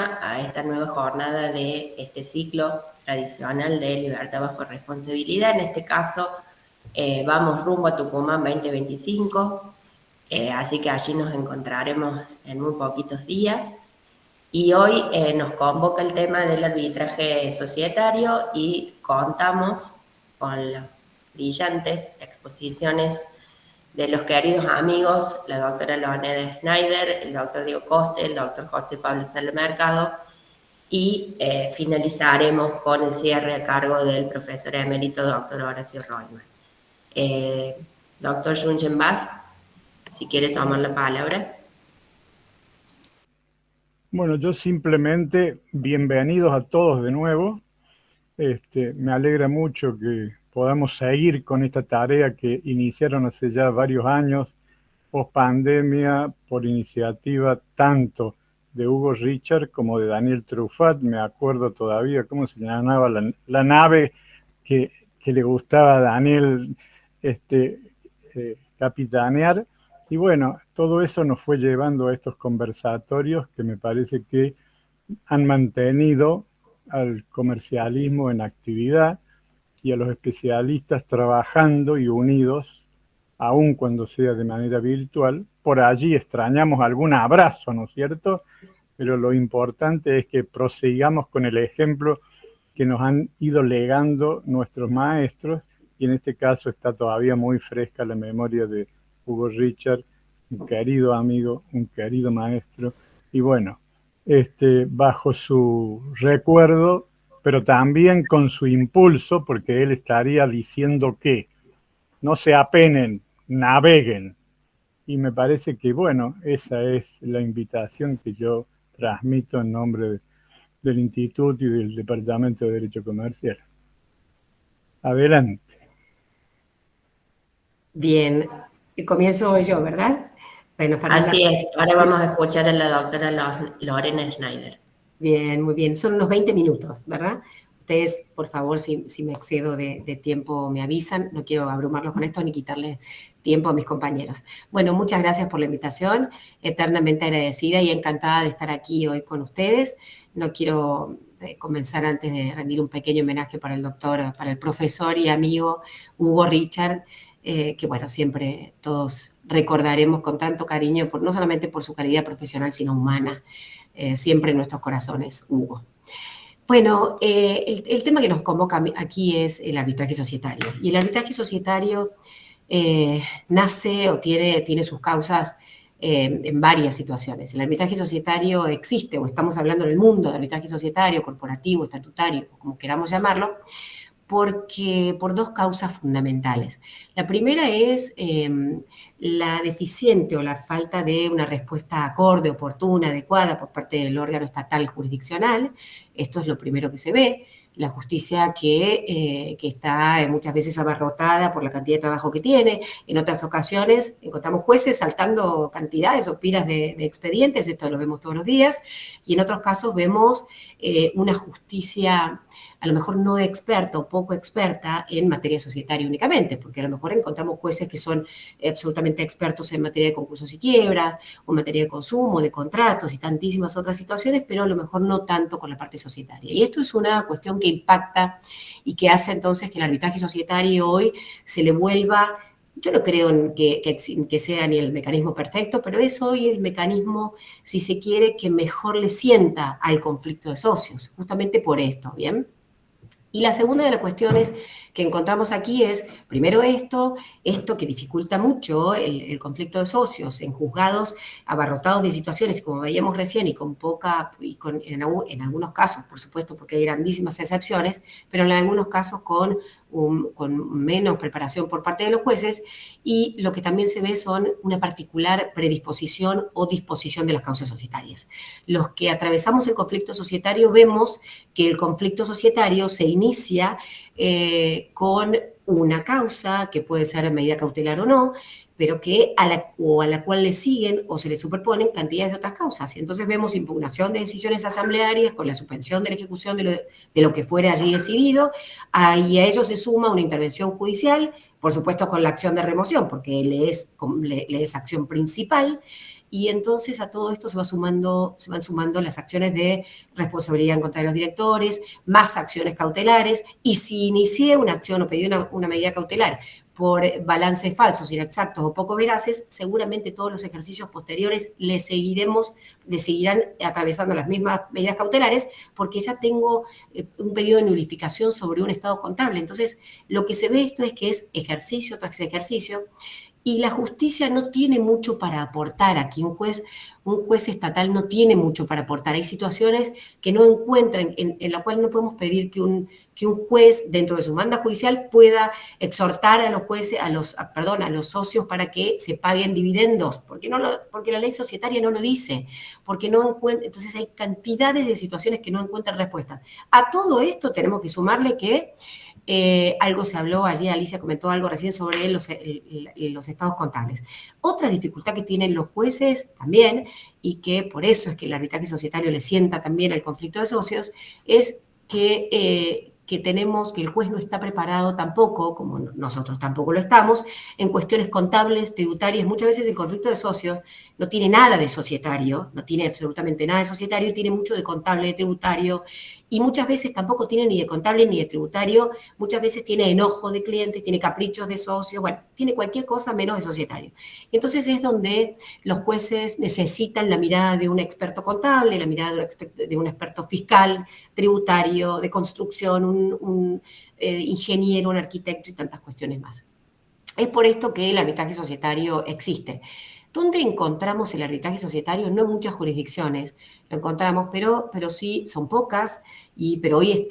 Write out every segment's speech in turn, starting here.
suma a esta nueva jornada de este ciclo tradicional de Libertad bajo responsabilidad. En este caso, vamos rumbo a Tucumán 2025, así que allí nos encontraremos en muy poquitos días. Y hoy nos convoca el tema del arbitraje societario y contamos con las brillantes exposiciones de los queridos amigos, la doctora Leoneda Schneider, el doctor Diego Coste, el doctor José Pablo Sala Mercado, y finalizaremos con el cierre a cargo del profesor emérito doctor Horacio Reutemann. Doctor Junchen Bass, si quiere tomar la palabra. Bueno, yo simplemente, bienvenidos a todos de nuevo. Me alegra mucho que podamos seguir con esta tarea que iniciaron hace ya varios años, post pandemia, por iniciativa tanto de Hugo Richard como de Daniel Truffat. Me acuerdo todavía cómo se llamaba la nave que le gustaba a Daniel capitanear. Y bueno, todo eso nos fue llevando a estos conversatorios que me parece que han mantenido al comercialismo en actividad y a los especialistas trabajando y unidos, aun cuando sea de manera virtual. Por allí extrañamos algún abrazo, ¿no es cierto? Pero lo importante es que prosigamos con el ejemplo que nos han ido legando nuestros maestros, y en este caso está todavía muy fresca la memoria de Hugo Richard, un querido amigo, un querido maestro, y bueno, bajo su recuerdo, pero también con su impulso, porque él estaría diciendo que no se apenen, naveguen. Y me parece que, bueno, esa es la invitación que yo transmito en nombre del Instituto y del Departamento de Derecho Comercial. Adelante. Bien, comienzo yo, ¿verdad? Bueno, así es, ahora vamos a escuchar a la doctora Lorena Schneider. Bien, muy bien, son unos 20 minutos, ¿verdad? Ustedes, por favor, si me excedo de tiempo, me avisan. No quiero abrumarlos con esto ni quitarles tiempo a mis compañeros. Bueno, muchas gracias por la invitación, eternamente agradecida y encantada de estar aquí hoy con ustedes. No quiero comenzar antes de rendir un pequeño homenaje para el profesor y amigo Hugo Richard, que bueno, siempre todos recordaremos con tanto cariño, no solamente por su calidad profesional, sino humana, siempre en nuestros corazones, Hugo. Bueno, el tema que nos convoca aquí es el arbitraje societario. Y el arbitraje societario nace o tiene sus causas en varias situaciones. El arbitraje societario existe, o estamos hablando en el mundo de arbitraje societario, corporativo, estatutario, como queramos llamarlo, por dos causas fundamentales. La primera es la deficiente o la falta de una respuesta acorde, oportuna, adecuada por parte del órgano estatal jurisdiccional. Esto es lo primero que se ve. La justicia que está muchas veces abarrotada por la cantidad de trabajo que tiene. En otras ocasiones encontramos jueces saltando cantidades o pilas de expedientes, esto lo vemos todos los días, y en otros casos vemos una justicia a lo mejor no experta o poco experta en materia societaria únicamente, porque a lo mejor encontramos jueces que son absolutamente expertos en materia de concursos y quiebras, o en materia de consumo, de contratos y tantísimas otras situaciones, pero a lo mejor no tanto con la parte societaria. Y esto es una cuestión que impacta y que hace entonces que el arbitraje societario hoy se le vuelva... Yo no creo en que sea ni el mecanismo perfecto, pero es hoy el mecanismo, si se quiere, que mejor le sienta al conflicto de socios, justamente por esto, ¿bien? Y la segunda de las cuestiones que encontramos aquí es, primero esto que dificulta mucho el conflicto de socios en juzgados abarrotados de situaciones, como veíamos recién, y en algunos casos, por supuesto, porque hay grandísimas excepciones, pero en algunos casos con menos preparación por parte de los jueces, y lo que también se ve son una particular predisposición o disposición de las causas societarias. Los que atravesamos el conflicto societario vemos que el conflicto societario se inicia con una causa que puede ser medida cautelar o no, pero que a la cual le siguen o se le superponen cantidades de otras causas. Y entonces vemos impugnación de decisiones asamblearias con la suspensión de la ejecución de lo que fuera allí decidido, y a ello se suma una intervención judicial, por supuesto con la acción de remoción, porque le es acción principal, y entonces a todo esto se van sumando las acciones de responsabilidad en contra de los directores, más acciones cautelares, y si inicié una acción o pedí una medida cautelar por balances falsos, inexactos o poco veraces, seguramente todos los ejercicios posteriores le seguirán atravesando las mismas medidas cautelares, porque ya tengo un pedido de nulificación sobre un estado contable. Entonces, lo que se ve esto es que es ejercicio tras ejercicio, y la justicia no tiene mucho para aportar aquí. Un juez estatal no tiene mucho para aportar. Hay situaciones que no encuentran, en la cual no podemos pedir que un juez, dentro de su manda judicial, pueda exhortar a los jueces, a los socios para que se paguen dividendos, porque la ley societaria no lo dice, entonces hay cantidades de situaciones que no encuentran respuesta. A todo esto tenemos que sumarle que algo se habló allí, Alicia comentó algo recién sobre los estados contables. Otra dificultad que tienen los jueces también, y que por eso es que el arbitraje societario le sienta también al conflicto de socios, es que el juez no está preparado tampoco, como nosotros tampoco lo estamos, en cuestiones contables, tributarias. Muchas veces el conflicto de socios no tiene nada de societario, no tiene absolutamente nada de societario, tiene mucho de contable, de tributario, y muchas veces tampoco tiene ni de contable ni de tributario, muchas veces tiene enojo de clientes, tiene caprichos de socios, bueno, tiene cualquier cosa menos de societario. Entonces es donde los jueces necesitan la mirada de un experto contable, la mirada de un experto fiscal, tributario, de construcción, un ingeniero, un arquitecto y tantas cuestiones más. Es por esto que el arbitraje societario existe. ¿Dónde encontramos el arbitraje societario? No en muchas jurisdicciones lo encontramos, pero sí, son pocas, pero hoy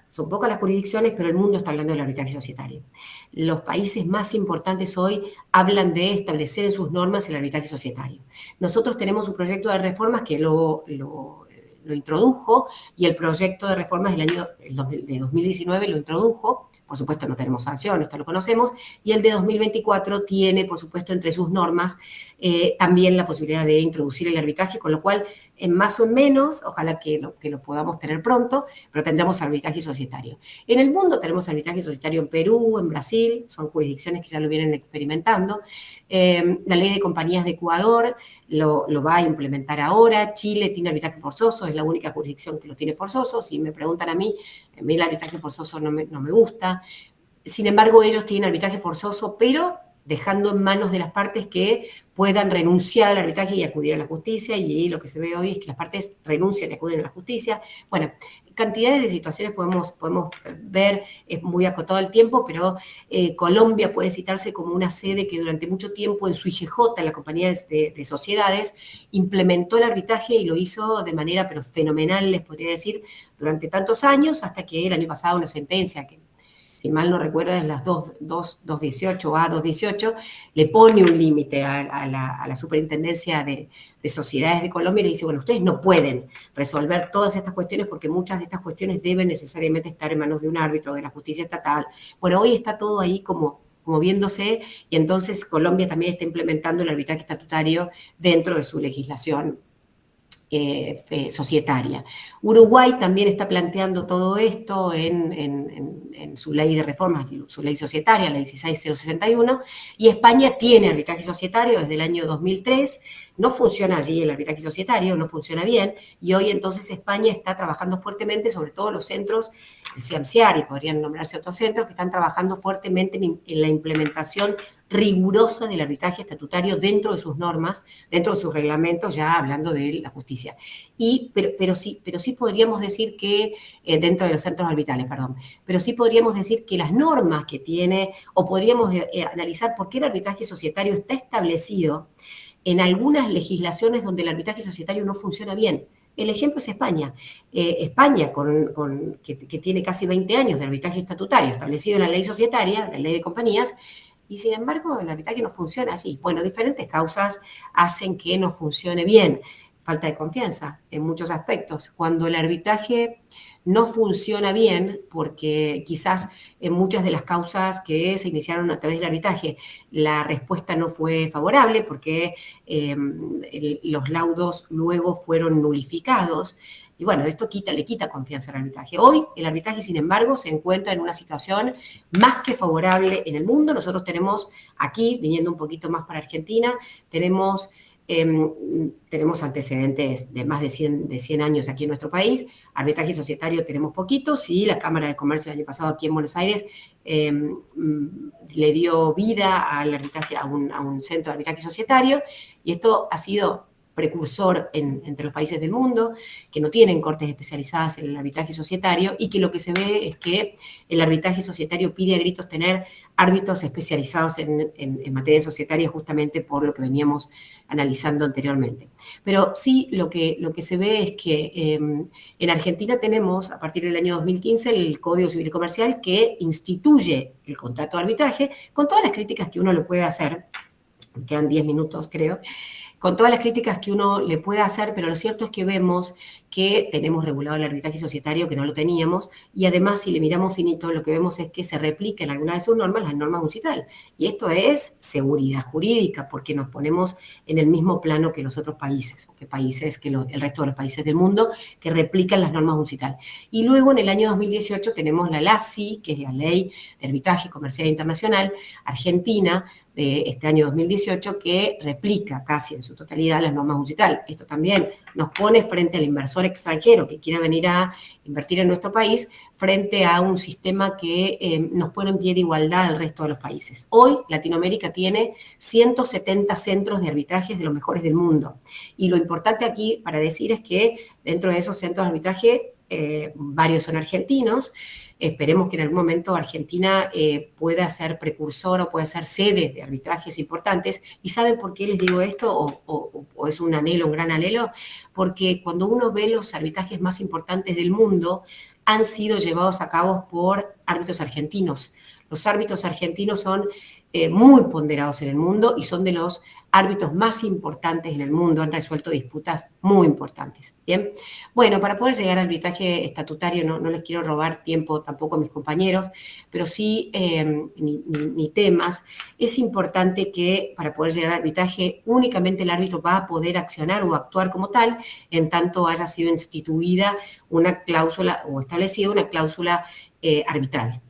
son pocas las jurisdicciones, pero el mundo está hablando del arbitraje societario. Los países más importantes hoy hablan de establecer en sus normas el arbitraje societario. Nosotros tenemos un proyecto de reformas que lo introdujo, y el proyecto de reformas de 2019 lo introdujo. Por supuesto no tenemos sanción, esto lo conocemos, y el de 2024 tiene, por supuesto, entre sus normas también la posibilidad de introducir el arbitraje, con lo cual, en más o menos, ojalá que lo podamos tener pronto, pero tendremos arbitraje societario. En el mundo tenemos arbitraje societario en Perú, en Brasil, son jurisdicciones que ya lo vienen experimentando. La ley de compañías de Ecuador lo va a implementar ahora. Chile tiene arbitraje forzoso, es la única jurisdicción que lo tiene forzoso. Si me preguntan a mí el arbitraje forzoso no me gusta. Sin embargo, ellos tienen arbitraje forzoso, pero dejando en manos de las partes que puedan renunciar al arbitraje y acudir a la justicia, y lo que se ve hoy es que las partes renuncian y acuden a la justicia. Bueno, cantidades de situaciones podemos ver, es muy acotado el tiempo, pero Colombia puede citarse como una sede que durante mucho tiempo en su IGJ, en la compañía de sociedades, implementó el arbitraje y lo hizo de manera pero fenomenal, les podría decir, durante tantos años, hasta que el año pasado una sentencia que, si mal no recuerdo, es las 218 o A218, le pone un límite a la Superintendencia de Sociedades de Colombia y le dice, bueno, ustedes no pueden resolver todas estas cuestiones porque muchas de estas cuestiones deben necesariamente estar en manos de un árbitro de la justicia estatal. Bueno, hoy está todo ahí como viéndose, y entonces Colombia también está implementando el arbitraje estatutario dentro de su legislación societaria. Uruguay también está planteando todo esto en su ley de reformas, su ley societaria, la 16061, y España tiene arbitraje societario desde el año 2003. No funciona allí el arbitraje societario, no funciona bien, y hoy entonces España está trabajando fuertemente, sobre todo los centros, el CIAMSIAR, y podrían nombrarse otros centros, que están trabajando fuertemente en la implementación rigurosa del arbitraje estatutario dentro de sus normas, dentro de sus reglamentos, ya hablando de la justicia. Pero sí podríamos decir que, dentro de los centros arbitrales, perdón, pero sí podríamos decir que las normas que tiene, o podríamos analizar por qué el arbitraje societario está establecido en algunas legislaciones donde el arbitraje societario no funciona bien. El ejemplo es España. España, que tiene casi 20 años de arbitraje estatutario establecido en la ley societaria, la ley de compañías, y sin embargo el arbitraje no funciona así. Bueno, diferentes causas hacen que no funcione bien. Falta de confianza en muchos aspectos. Cuando el arbitraje no funciona bien, porque quizás en muchas de las causas que se iniciaron a través del arbitraje la respuesta no fue favorable, porque los laudos luego fueron nulificados, y bueno, esto le quita confianza al arbitraje. Hoy el arbitraje, sin embargo, se encuentra en una situación más que favorable en el mundo. Nosotros tenemos aquí, viniendo un poquito más para Argentina, tenemos tenemos antecedentes de más de 100 años aquí en nuestro país. Arbitraje societario tenemos poquitos, y la Cámara de Comercio el año pasado aquí en Buenos Aires le dio vida al arbitraje, a un centro de arbitraje societario, y esto ha sido precursor entre los países del mundo, que no tienen cortes especializadas en el arbitraje societario, y que lo que se ve es que el arbitraje societario pide a gritos tener árbitros especializados en materia societaria, justamente por lo que veníamos analizando anteriormente. Pero sí, lo que se ve es que en Argentina tenemos, a partir del año 2015, el Código Civil y Comercial, que instituye el contrato de arbitraje, con todas las críticas que uno le puede hacer. Me quedan 10 minutos, creo. Con todas las críticas que uno le puede hacer, pero lo cierto es que vemos que tenemos regulado el arbitraje societario, que no lo teníamos, y además, si le miramos finito, lo que vemos es que se replica en algunas de sus normas las normas UNCITRAL. Y esto es seguridad jurídica, porque nos ponemos en el mismo plano que los otros países, que el resto de los países del mundo, que replican las normas UNCITRAL. Y luego, en el año 2018, tenemos la LACI, que es la Ley de Arbitraje Comercial Internacional Argentina, de este año 2018, que replica casi en su totalidad las normas UNCITRAL. Esto también nos pone frente al inversor extranjero que quiera venir a invertir en nuestro país, frente a un sistema que nos pone en pie de igualdad al resto de los países. Hoy Latinoamérica tiene 170 centros de arbitrajes de los mejores del mundo. Y lo importante aquí para decir es que dentro de esos centros de arbitraje, varios son argentinos. Esperemos que en algún momento Argentina pueda ser precursor o pueda ser sede de arbitrajes importantes. ¿Y saben por qué les digo esto? ¿O es un anhelo, un gran anhelo? Porque cuando uno ve los arbitrajes más importantes del mundo, han sido llevados a cabo por árbitros argentinos. Los árbitros argentinos son muy ponderados en el mundo y son de los árbitros más importantes en el mundo, han resuelto disputas muy importantes. Bien, bueno, para poder llegar al arbitraje estatutario, no les quiero robar tiempo tampoco a mis compañeros, pero sí ni temas. Es importante que para poder llegar al arbitraje únicamente el árbitro va a poder accionar o actuar como tal, en tanto haya sido instituida una cláusula o establecida una cláusula arbitral.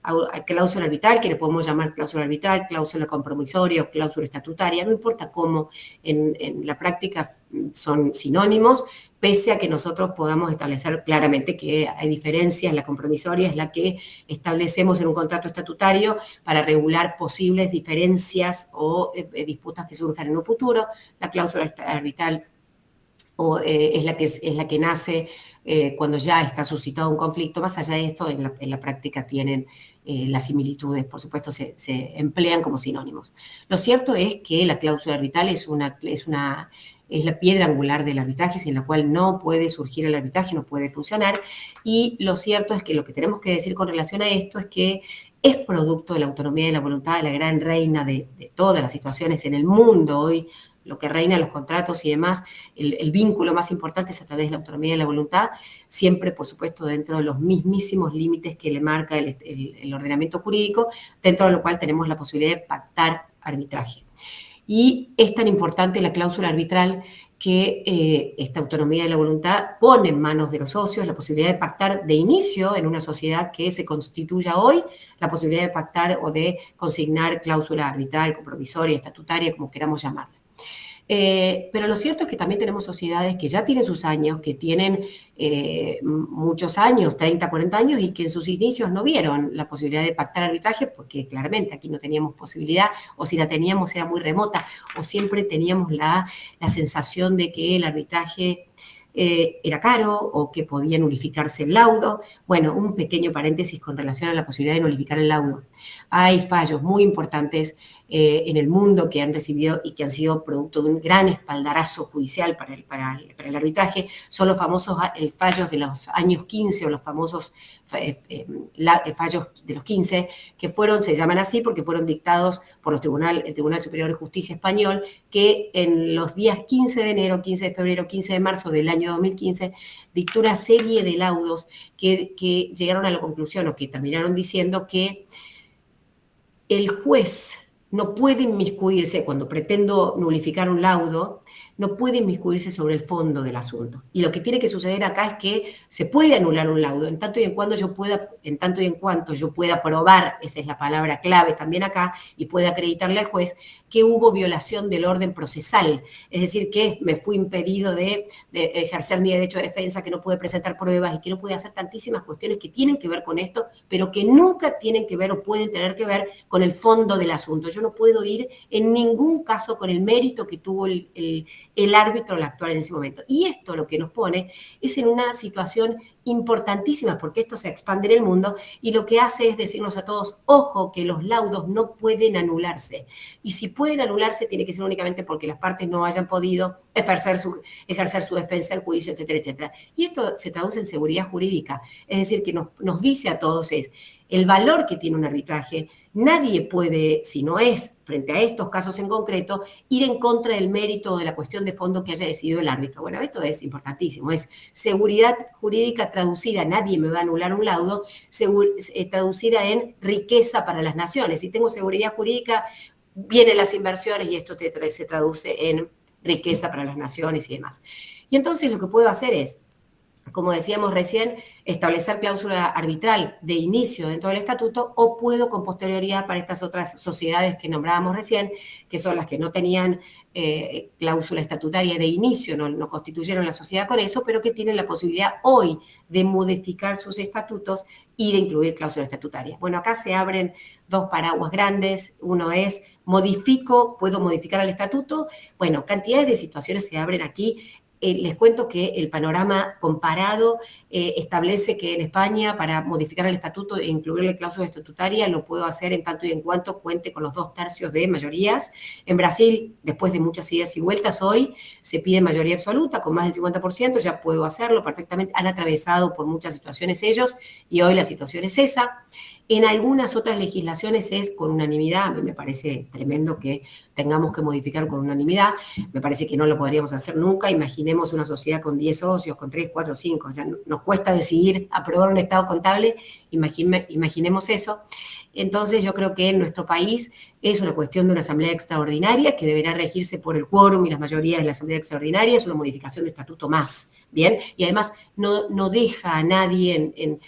Cláusula arbitral, que le podemos llamar cláusula arbitral, cláusula compromisoria o cláusula estatutaria, no importa cómo, en la práctica son sinónimos, pese a que nosotros podamos establecer claramente que hay diferencias. La compromisoria es la que establecemos en un contrato estatutario para regular posibles diferencias o disputas que surjan en un futuro. La cláusula arbitral es la que nace cuando ya está suscitado un conflicto. Más allá de esto, en la práctica tienen las similitudes, por supuesto, se emplean como sinónimos. Lo cierto es que la cláusula arbitral es la piedra angular del arbitraje, sin la cual no puede surgir el arbitraje, no puede funcionar. Y lo cierto es que lo que tenemos que decir con relación a esto es que es producto de la autonomía y de la voluntad de la gran reina de todas las situaciones en el mundo hoy. Lo que reina, los contratos y demás, el vínculo más importante es a través de la autonomía y la voluntad, siempre, por supuesto, dentro de los mismísimos límites que le marca el ordenamiento jurídico, dentro de lo cual tenemos la posibilidad de pactar arbitraje. Y es tan importante la cláusula arbitral que esta autonomía de la voluntad pone en manos de los socios la posibilidad de pactar de inicio en una sociedad que se constituya hoy, la posibilidad de pactar o de consignar cláusula arbitral, compromisoria, estatutaria, como queramos llamarla. Pero lo cierto es que también tenemos sociedades que ya tienen sus años, que tienen muchos años, 30, 40 años, y que en sus inicios no vieron la posibilidad de pactar arbitraje, porque claramente aquí no teníamos posibilidad, o si la teníamos era muy remota, o siempre teníamos la sensación de que el arbitraje era caro o que podía nulificarse el laudo. Bueno, un pequeño paréntesis con relación a la posibilidad de nulificar el laudo. Hay fallos muy importantes en el mundo que han recibido y que han sido producto de un gran espaldarazo judicial para el arbitraje. Son los famosos fallos de los años 15 o los famosos fallos de los 15, que se llaman así porque fueron dictados por el Tribunal Superior de Justicia español, que en los días 15 de enero, 15 de febrero, 15 de marzo del año 2015, dictó una serie de laudos que llegaron a la conclusión o que terminaron diciendo que el juez no puede inmiscuirse cuando pretendo nulificar un laudo, no puede inmiscuirse sobre el fondo del asunto. Y lo que tiene que suceder acá es que se puede anular un laudo, en tanto y en cuanto yo pueda probar, esa es la palabra clave también acá, y pueda acreditarle al juez que hubo violación del orden procesal, es decir, que me fui impedido de ejercer mi derecho de defensa, que no pude presentar pruebas y que no pude hacer tantísimas cuestiones que tienen que ver con esto, pero que nunca tienen que ver o pueden tener que ver con el fondo del asunto. Yo no puedo ir en ningún caso con el mérito que tuvo el árbitro al actuar en ese momento. Y esto lo que nos pone es en una situación importantísima, porque esto se expande en el mundo y lo que hace es decirnos a todos, ojo, que los laudos no pueden anularse. Y si pueden anularse, tiene que ser únicamente porque las partes no hayan podido ejercer su defensa en juicio, etcétera, etcétera. Y esto se traduce en seguridad jurídica. Es decir, que nos dice a todos es el valor que tiene un arbitraje. Nadie puede, si no es frente a estos casos en concreto, ir en contra del mérito de la cuestión de fondo que haya decidido el árbitro. Bueno, esto es importantísimo, es seguridad jurídica traducida, nadie me va a anular un laudo, traducida en riqueza para las naciones. Si tengo seguridad jurídica, vienen las inversiones y esto se traduce en riqueza para las naciones y demás. Y entonces lo que puedo hacer es, como decíamos recién, establecer cláusula arbitral de inicio dentro del estatuto, o puedo con posterioridad para estas otras sociedades que nombrábamos recién, que son las que no tenían cláusula estatutaria de inicio, no constituyeron la sociedad con eso, pero que tienen la posibilidad hoy de modificar sus estatutos y de incluir cláusula estatutaria. Bueno, acá se abren dos paraguas grandes. Uno es, puedo modificar el estatuto. Bueno, cantidades de situaciones se abren aquí. Les cuento que el panorama comparado establece que en España, para modificar el estatuto e incluirle cláusula estatutaria, lo puedo hacer en tanto y en cuanto cuente con los 2/3 de mayorías. En Brasil, después de muchas idas y vueltas, hoy se pide mayoría absoluta, con más del 50%, ya puedo hacerlo perfectamente. Han atravesado por muchas situaciones ellos y hoy la situación es esa. En algunas otras legislaciones es con unanimidad. A mí me parece tremendo que tengamos que modificar con unanimidad. Me parece que no lo podríamos hacer nunca. Imaginemos una sociedad con 10 socios, con 3, 4, 5. Ya nos cuesta decidir aprobar un estado contable. Imaginemos eso. Entonces yo creo que en nuestro país es una cuestión de una asamblea extraordinaria que deberá regirse por el quórum y las mayorías de la asamblea extraordinaria. Es una modificación de estatuto más, ¿bien? Y además no deja a nadie en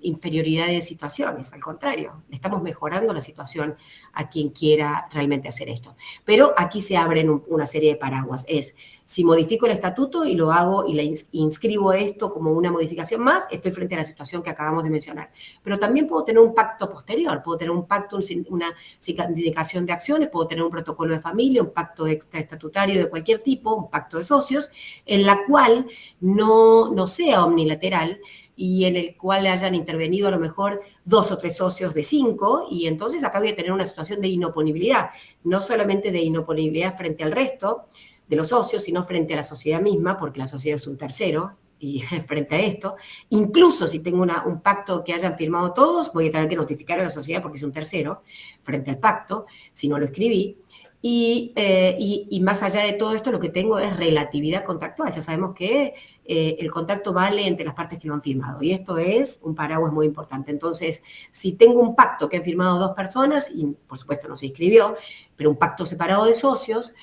inferioridad de situaciones, al contrario, estamos mejorando la situación a quien quiera realmente hacer esto. Pero aquí se abren una serie de paraguas. Es, si modifico el estatuto y lo hago y inscribo esto como una modificación más, estoy frente a la situación que acabamos de mencionar. Pero también puedo tener un pacto posterior, puedo tener un pacto, una sindicación de acciones, puedo tener un protocolo de familia, un pacto extraestatutario de cualquier tipo, un pacto de socios, en la cual no sea omnilateral, y en el cual hayan intervenido a lo mejor 2 o 3 socios de 5, y entonces acá voy a tener una situación de inoponibilidad, no solamente de inoponibilidad frente al resto de los socios, sino frente a la sociedad misma, porque la sociedad es un tercero, y frente a esto, incluso si tengo un pacto que hayan firmado todos, voy a tener que notificar a la sociedad porque es un tercero, frente al pacto, si no lo escribí. Y más allá de todo esto, lo que tengo es relatividad contractual. Ya sabemos que el contrato vale entre las partes que lo han firmado, y esto es un paraguas muy importante. Entonces, si tengo un pacto que han firmado 2 personas, y por supuesto no se inscribió, pero un pacto separado de socios,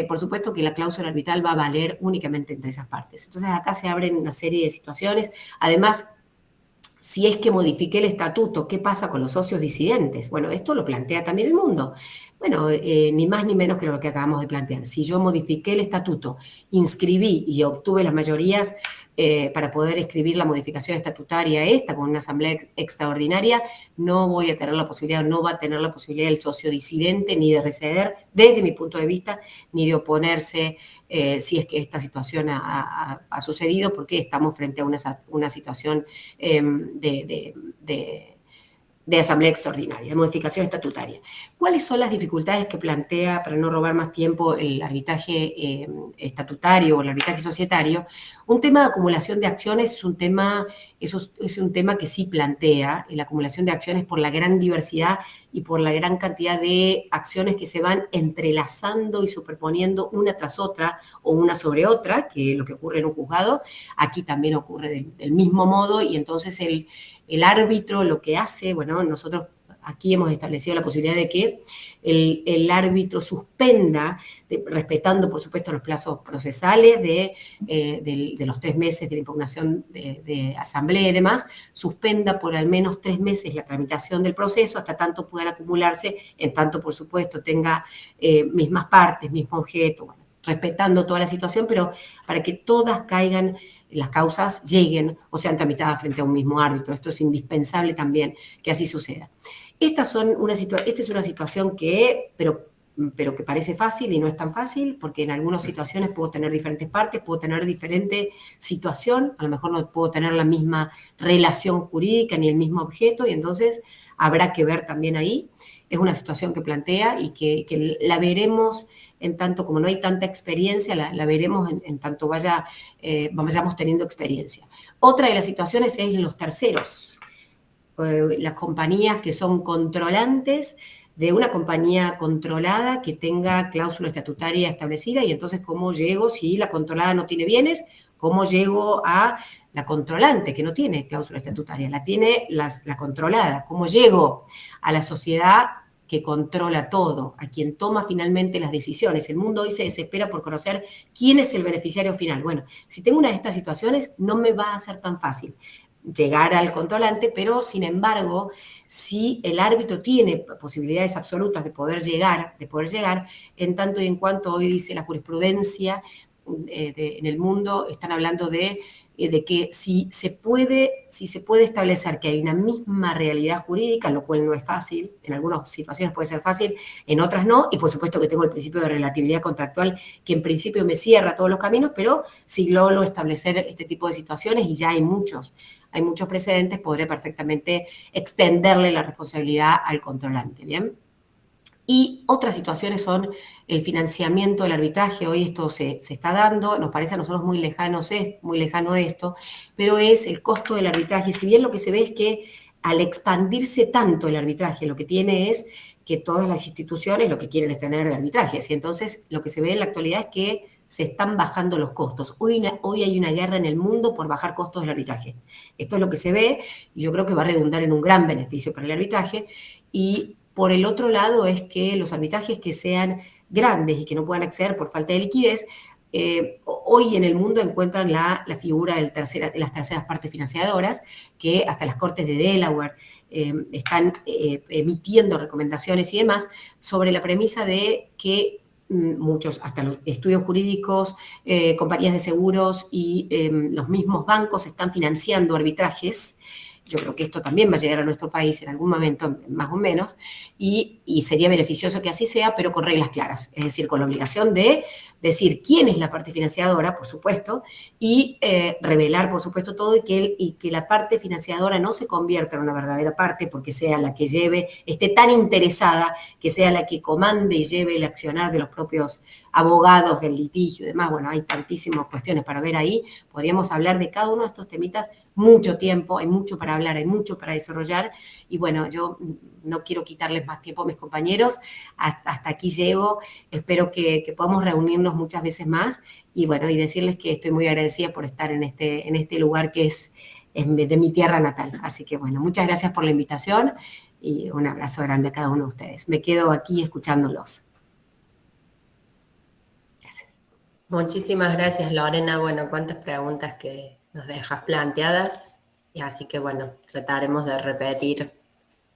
por supuesto que la cláusula arbitral va a valer únicamente entre esas partes. Entonces, acá se abren una serie de situaciones. Además, si es que modifiqué el estatuto, ¿qué pasa con los socios disidentes? Bueno, esto lo plantea también el mundo. Bueno, ni más ni menos que lo que acabamos de plantear. Si yo modifiqué el estatuto, inscribí y obtuve las mayorías para poder escribir la modificación estatutaria esta con una asamblea extraordinaria, no voy a tener la posibilidad, no va a tener la posibilidad el socio disidente ni de receder, desde mi punto de vista, ni de oponerse si es que esta situación ha sucedido, porque estamos frente a una situación de asamblea extraordinaria, de modificación estatutaria. ¿Cuáles son las dificultades que plantea, para no robar más tiempo, el arbitraje estatutario o el arbitraje societario? Un tema de acumulación de acciones es un tema que sí plantea la acumulación de acciones por la gran diversidad y por la gran cantidad de acciones que se van entrelazando y superponiendo una tras otra o una sobre otra, que es lo que ocurre en un juzgado. Aquí también ocurre del mismo modo, y entonces el árbitro lo que hace, bueno, nosotros aquí hemos establecido la posibilidad de que el árbitro suspenda, respetando por supuesto los plazos procesales de los 3 meses de la impugnación de asamblea y demás, suspenda por al menos 3 meses la tramitación del proceso hasta tanto puedan acumularse, en tanto por supuesto tenga mismas partes, mismo objeto, bueno, respetando toda la situación, pero para que todas caigan, las causas lleguen o sean tramitadas frente a un mismo árbitro. Esto es indispensable también que así suceda. Esta es una situación pero que parece fácil y no es tan fácil, porque en algunas situaciones puedo tener diferentes partes, puedo tener diferente situación, a lo mejor no puedo tener la misma relación jurídica ni el mismo objeto, y entonces habrá que ver también ahí. Es una situación que plantea y que la veremos en tanto, como no hay tanta experiencia, la veremos en tanto vayamos teniendo experiencia. Otra de las situaciones es los terceros, las compañías que son controlantes de una compañía controlada que tenga cláusula estatutaria establecida, y entonces cómo llego, si la controlada no tiene bienes, cómo llego a la controlante que no tiene cláusula estatutaria, la tiene la controlada, cómo llego a la sociedad que controla todo, a quien toma finalmente las decisiones. El mundo hoy se desespera por conocer quién es el beneficiario final. Bueno, si tengo una de estas situaciones, no me va a ser tan fácil llegar al controlante, pero sin embargo, si el árbitro tiene posibilidades absolutas de poder llegar, en tanto y en cuanto hoy dice la jurisprudencia en el mundo, están hablando de que si se puede establecer que hay una misma realidad jurídica, lo cual no es fácil, en algunas situaciones puede ser fácil, en otras no, y por supuesto que tengo el principio de relatividad contractual que en principio me cierra todos los caminos, pero si logro establecer este tipo de situaciones, y ya hay muchos precedentes, podré perfectamente extenderle la responsabilidad al controlante, ¿bien? Y otras situaciones son el financiamiento del arbitraje. Hoy esto se está dando, nos parece a nosotros muy lejano esto, pero es el costo del arbitraje. Si bien lo que se ve es que al expandirse tanto el arbitraje, lo que tiene es que todas las instituciones lo que quieren es tener arbitrajes, y entonces lo que se ve en la actualidad es que se están bajando los costos. Hoy hay una guerra en el mundo por bajar costos del arbitraje. Esto es lo que se ve, y yo creo que va a redundar en un gran beneficio para el arbitraje. Y por el otro lado es que los arbitrajes que sean grandes y que no puedan acceder por falta de liquidez, hoy en el mundo encuentran la figura de las terceras partes financiadoras, que hasta las Cortes de Delaware están emitiendo recomendaciones y demás sobre la premisa de que muchos, hasta los estudios jurídicos, compañías de seguros y los mismos bancos están financiando arbitrajes. Yo creo que esto también va a llegar a nuestro país en algún momento, más o menos, y sería beneficioso que así sea, pero con reglas claras, es decir, con la obligación de decir quién es la parte financiadora, por supuesto, y revelar, por supuesto, todo, y que la parte financiadora no se convierta en una verdadera parte, porque sea la que esté tan interesada, que sea la que comande y lleve el accionar de los propios abogados del litigio y demás. Bueno, hay tantísimas cuestiones para ver ahí, podríamos hablar de cada uno de estos temitas mucho tiempo, hay mucho para hablar, hay mucho para desarrollar, y bueno, yo no quiero quitarles más tiempo a mis compañeros, hasta aquí llego, espero que podamos reunirnos muchas veces más, y bueno, y decirles que estoy muy agradecida por estar en este lugar que es de mi tierra natal. Así que bueno, muchas gracias por la invitación, y un abrazo grande a cada uno de ustedes. Me quedo aquí escuchándolos. Gracias. Muchísimas gracias, Lorena. Bueno, cuántas preguntas que nos dejas planteadas, y así que bueno, trataremos de repetir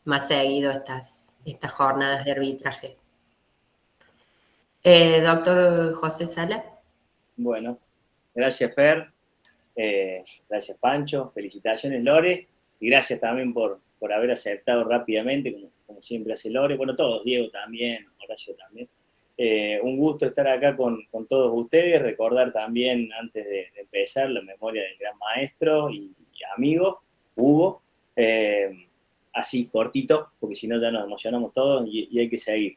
más seguido estas jornadas de arbitraje. Doctor José Sala. Bueno, gracias Fer, gracias Pancho, felicitaciones Lore, y gracias también por haber aceptado rápidamente, como siempre hace Lore, bueno, todos, Diego también, Horacio también. Un gusto estar acá con todos ustedes, recordar también antes de empezar la memoria del gran maestro y amigo, Hugo, así cortito, porque si no ya nos emocionamos todos y hay que seguir.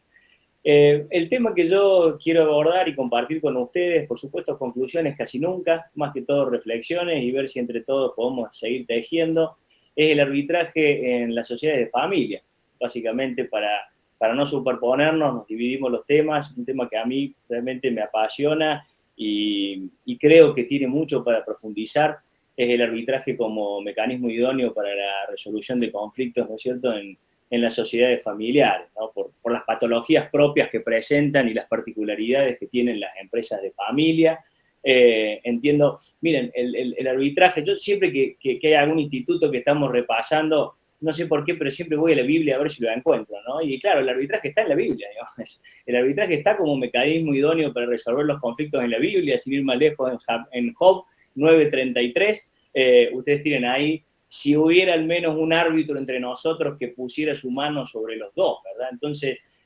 El tema que yo quiero abordar y compartir con ustedes, por supuesto, conclusiones casi nunca, más que todo reflexiones y ver si entre todos podemos seguir tejiendo, es el arbitraje en las sociedades de familia. Básicamente, para no superponernos, nos dividimos los temas, un tema que a mí realmente me apasiona y creo que tiene mucho para profundizar, es el arbitraje como mecanismo idóneo para la resolución de conflictos, ¿no es cierto?, en las sociedades familiares, ¿no? Por las patologías propias que presentan y las particularidades que tienen las empresas de familia. Entiendo, miren, el arbitraje, yo siempre que hay algún instituto que estamos repasando, no sé por qué, pero siempre voy a la Biblia a ver si lo encuentro, ¿no? Y claro, el arbitraje está en la Biblia, digamos. El arbitraje está como un mecanismo idóneo para resolver los conflictos en la Biblia, sin ir más lejos, en Job 9:33, ustedes tienen ahí, si hubiera al menos un árbitro entre nosotros que pusiera su mano sobre los dos, ¿verdad? Entonces,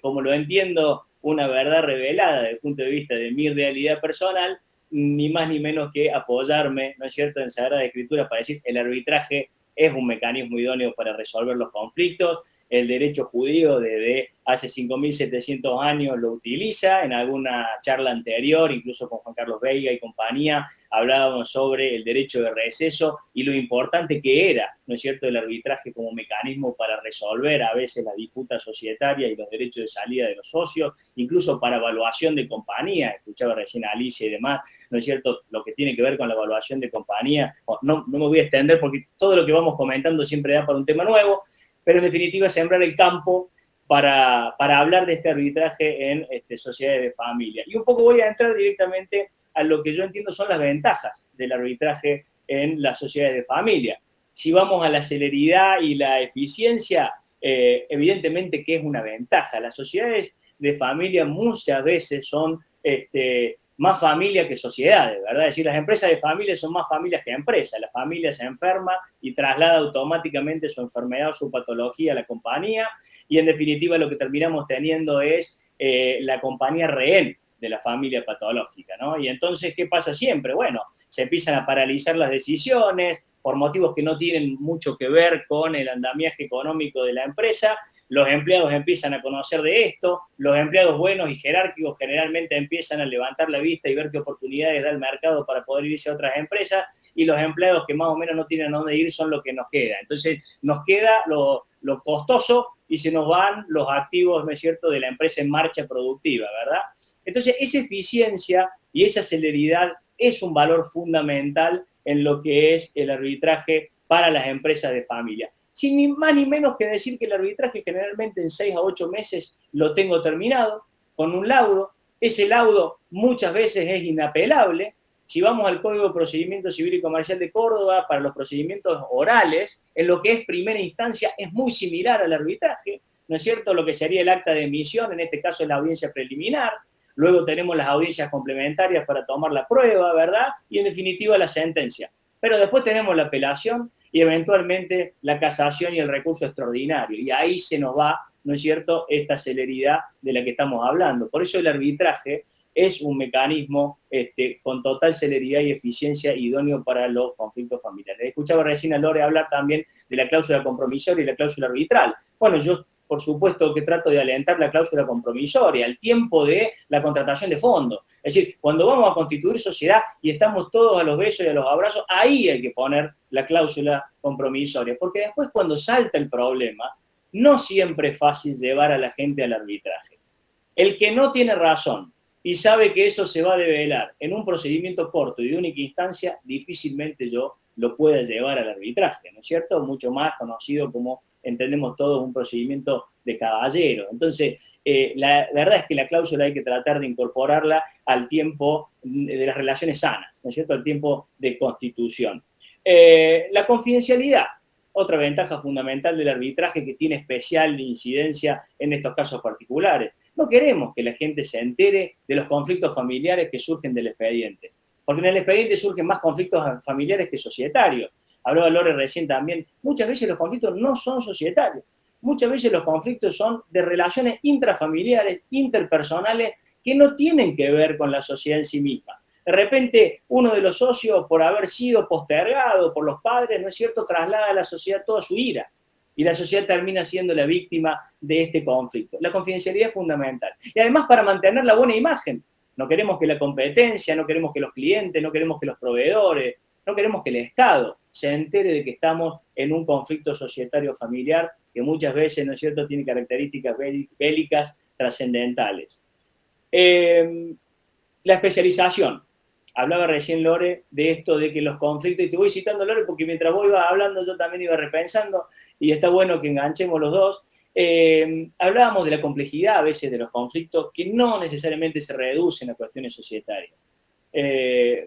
como lo entiendo, una verdad revelada desde el punto de vista de mi realidad personal, ni más ni menos que apoyarme, ¿no es cierto?, en Sagrada Escritura para decir el arbitraje es un mecanismo idóneo para resolver los conflictos. El derecho judío desde hace 5.700 años lo utiliza. En alguna charla anterior, incluso con Juan Carlos Veiga y compañía, hablábamos sobre el derecho de receso y lo importante que era, ¿no es cierto?, el arbitraje como mecanismo para resolver a veces la disputa societaria y los derechos de salida de los socios, incluso para evaluación de compañía. Escuchaba recién a Alicia y demás, ¿no es cierto?, lo que tiene que ver con la evaluación de compañía. No me voy a extender porque todo lo que vamos comentando siempre da para un tema nuevo, pero en definitiva sembrar el campo para hablar de este arbitraje en sociedades de familia. Y un poco voy a entrar directamente a lo que yo entiendo son las ventajas del arbitraje en las sociedades de familia. Si vamos a la celeridad y la eficiencia, evidentemente que es una ventaja. Las sociedades de familia muchas veces son más familia que sociedades, ¿verdad? Es decir, las empresas de familia son más familias que empresas. La familia se enferma y traslada automáticamente su enfermedad o su patología a la compañía, y en definitiva lo que terminamos teniendo es la compañía rehén de la familia patológica, ¿no? Y entonces, ¿qué pasa siempre? Bueno, se empiezan a paralizar las decisiones por motivos que no tienen mucho que ver con el andamiaje económico de la empresa. Los empleados empiezan a conocer de esto, los empleados buenos y jerárquicos generalmente empiezan a levantar la vista y ver qué oportunidades da el mercado para poder irse a otras empresas, y los empleados que más o menos no tienen a dónde ir son los que nos queda. Entonces nos queda lo costoso y se nos van los activos, ¿no es cierto?, de la empresa en marcha productiva, ¿verdad? Entonces esa eficiencia y esa celeridad es un valor fundamental en lo que es el arbitraje para las empresas de familia. Sin ni más ni menos que decir que el arbitraje generalmente en 6 a 8 meses lo tengo terminado, con un laudo. Ese laudo muchas veces es inapelable. Si vamos al Código de Procedimiento Civil y Comercial de Córdoba, para los procedimientos orales, en lo que es primera instancia es muy similar al arbitraje, ¿no es cierto?, lo que sería el acta de emisión, en este caso es la audiencia preliminar. Luego tenemos las audiencias complementarias para tomar la prueba, ¿verdad? Y en definitiva la sentencia. Pero después tenemos la apelación y eventualmente la casación y el recurso extraordinario. Y ahí se nos va, ¿no es cierto?, esta celeridad de la que estamos hablando. Por eso el arbitraje es un mecanismo con total celeridad y eficiencia idóneo para los conflictos familiares. Escuchaba recién a Lore hablar también de la cláusula compromisoria y la cláusula arbitral. Bueno, yo por supuesto que trato de alentar la cláusula compromisoria, el tiempo de la contratación de fondos. Es decir, cuando vamos a constituir sociedad y estamos todos a los besos y a los abrazos, ahí hay que poner la cláusula compromisoria, porque después cuando salta el problema, no siempre es fácil llevar a la gente al arbitraje. El que no tiene razón y sabe que eso se va a develar en un procedimiento corto y de única instancia, difícilmente yo lo pueda llevar al arbitraje, ¿no es cierto? Mucho más conocido como, entendemos todos, un procedimiento de caballero. Entonces, la verdad es que la cláusula hay que tratar de incorporarla al tiempo de las relaciones sanas, ¿no es cierto?, al tiempo de constitución. La confidencialidad, otra ventaja fundamental del arbitraje que tiene especial incidencia en estos casos particulares. No queremos que la gente se entere de los conflictos familiares que surgen del expediente, porque en el expediente surgen más conflictos familiares que societarios. Hablaba Lore recién también, muchas veces los conflictos no son societarios, muchas veces los conflictos son de relaciones intrafamiliares, interpersonales, que no tienen que ver con la sociedad en sí misma. De repente, uno de los socios, por haber sido postergado por los padres, ¿no es cierto?, traslada a la sociedad toda su ira, y la sociedad termina siendo la víctima de este conflicto. La confidencialidad es fundamental. Y además para mantener la buena imagen. No queremos que la competencia, no queremos que los clientes, no queremos que los proveedores, no queremos que el Estado se entere de que estamos en un conflicto societario familiar que muchas veces, ¿no es cierto?, tiene características bélicas trascendentales. La especialización. Hablaba recién Lore de esto de que los conflictos, y te voy citando Lore porque mientras vos ibas hablando yo también iba repensando, y está bueno que enganchemos los dos. Hablábamos de la complejidad a veces de los conflictos que no necesariamente se reducen a cuestiones societarias.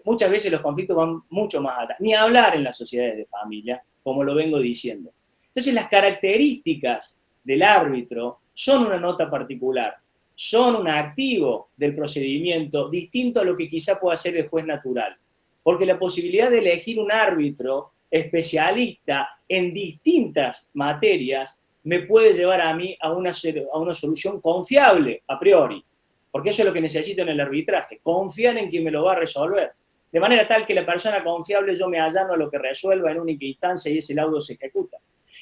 Muchas veces los conflictos van mucho más allá, ni hablar en las sociedades de familia, como lo vengo diciendo. Entonces las características del árbitro son una nota particular, son un activo del procedimiento distinto a lo que quizá pueda ser el juez natural, porque la posibilidad de elegir un árbitro especialista en distintas materias me puede llevar a mí a una solución confiable a priori, porque eso es lo que necesito en el arbitraje, confiar en quien me lo va a resolver, de manera tal que la persona confiable yo me allano a lo que resuelva en única instancia y ese laudo se ejecuta.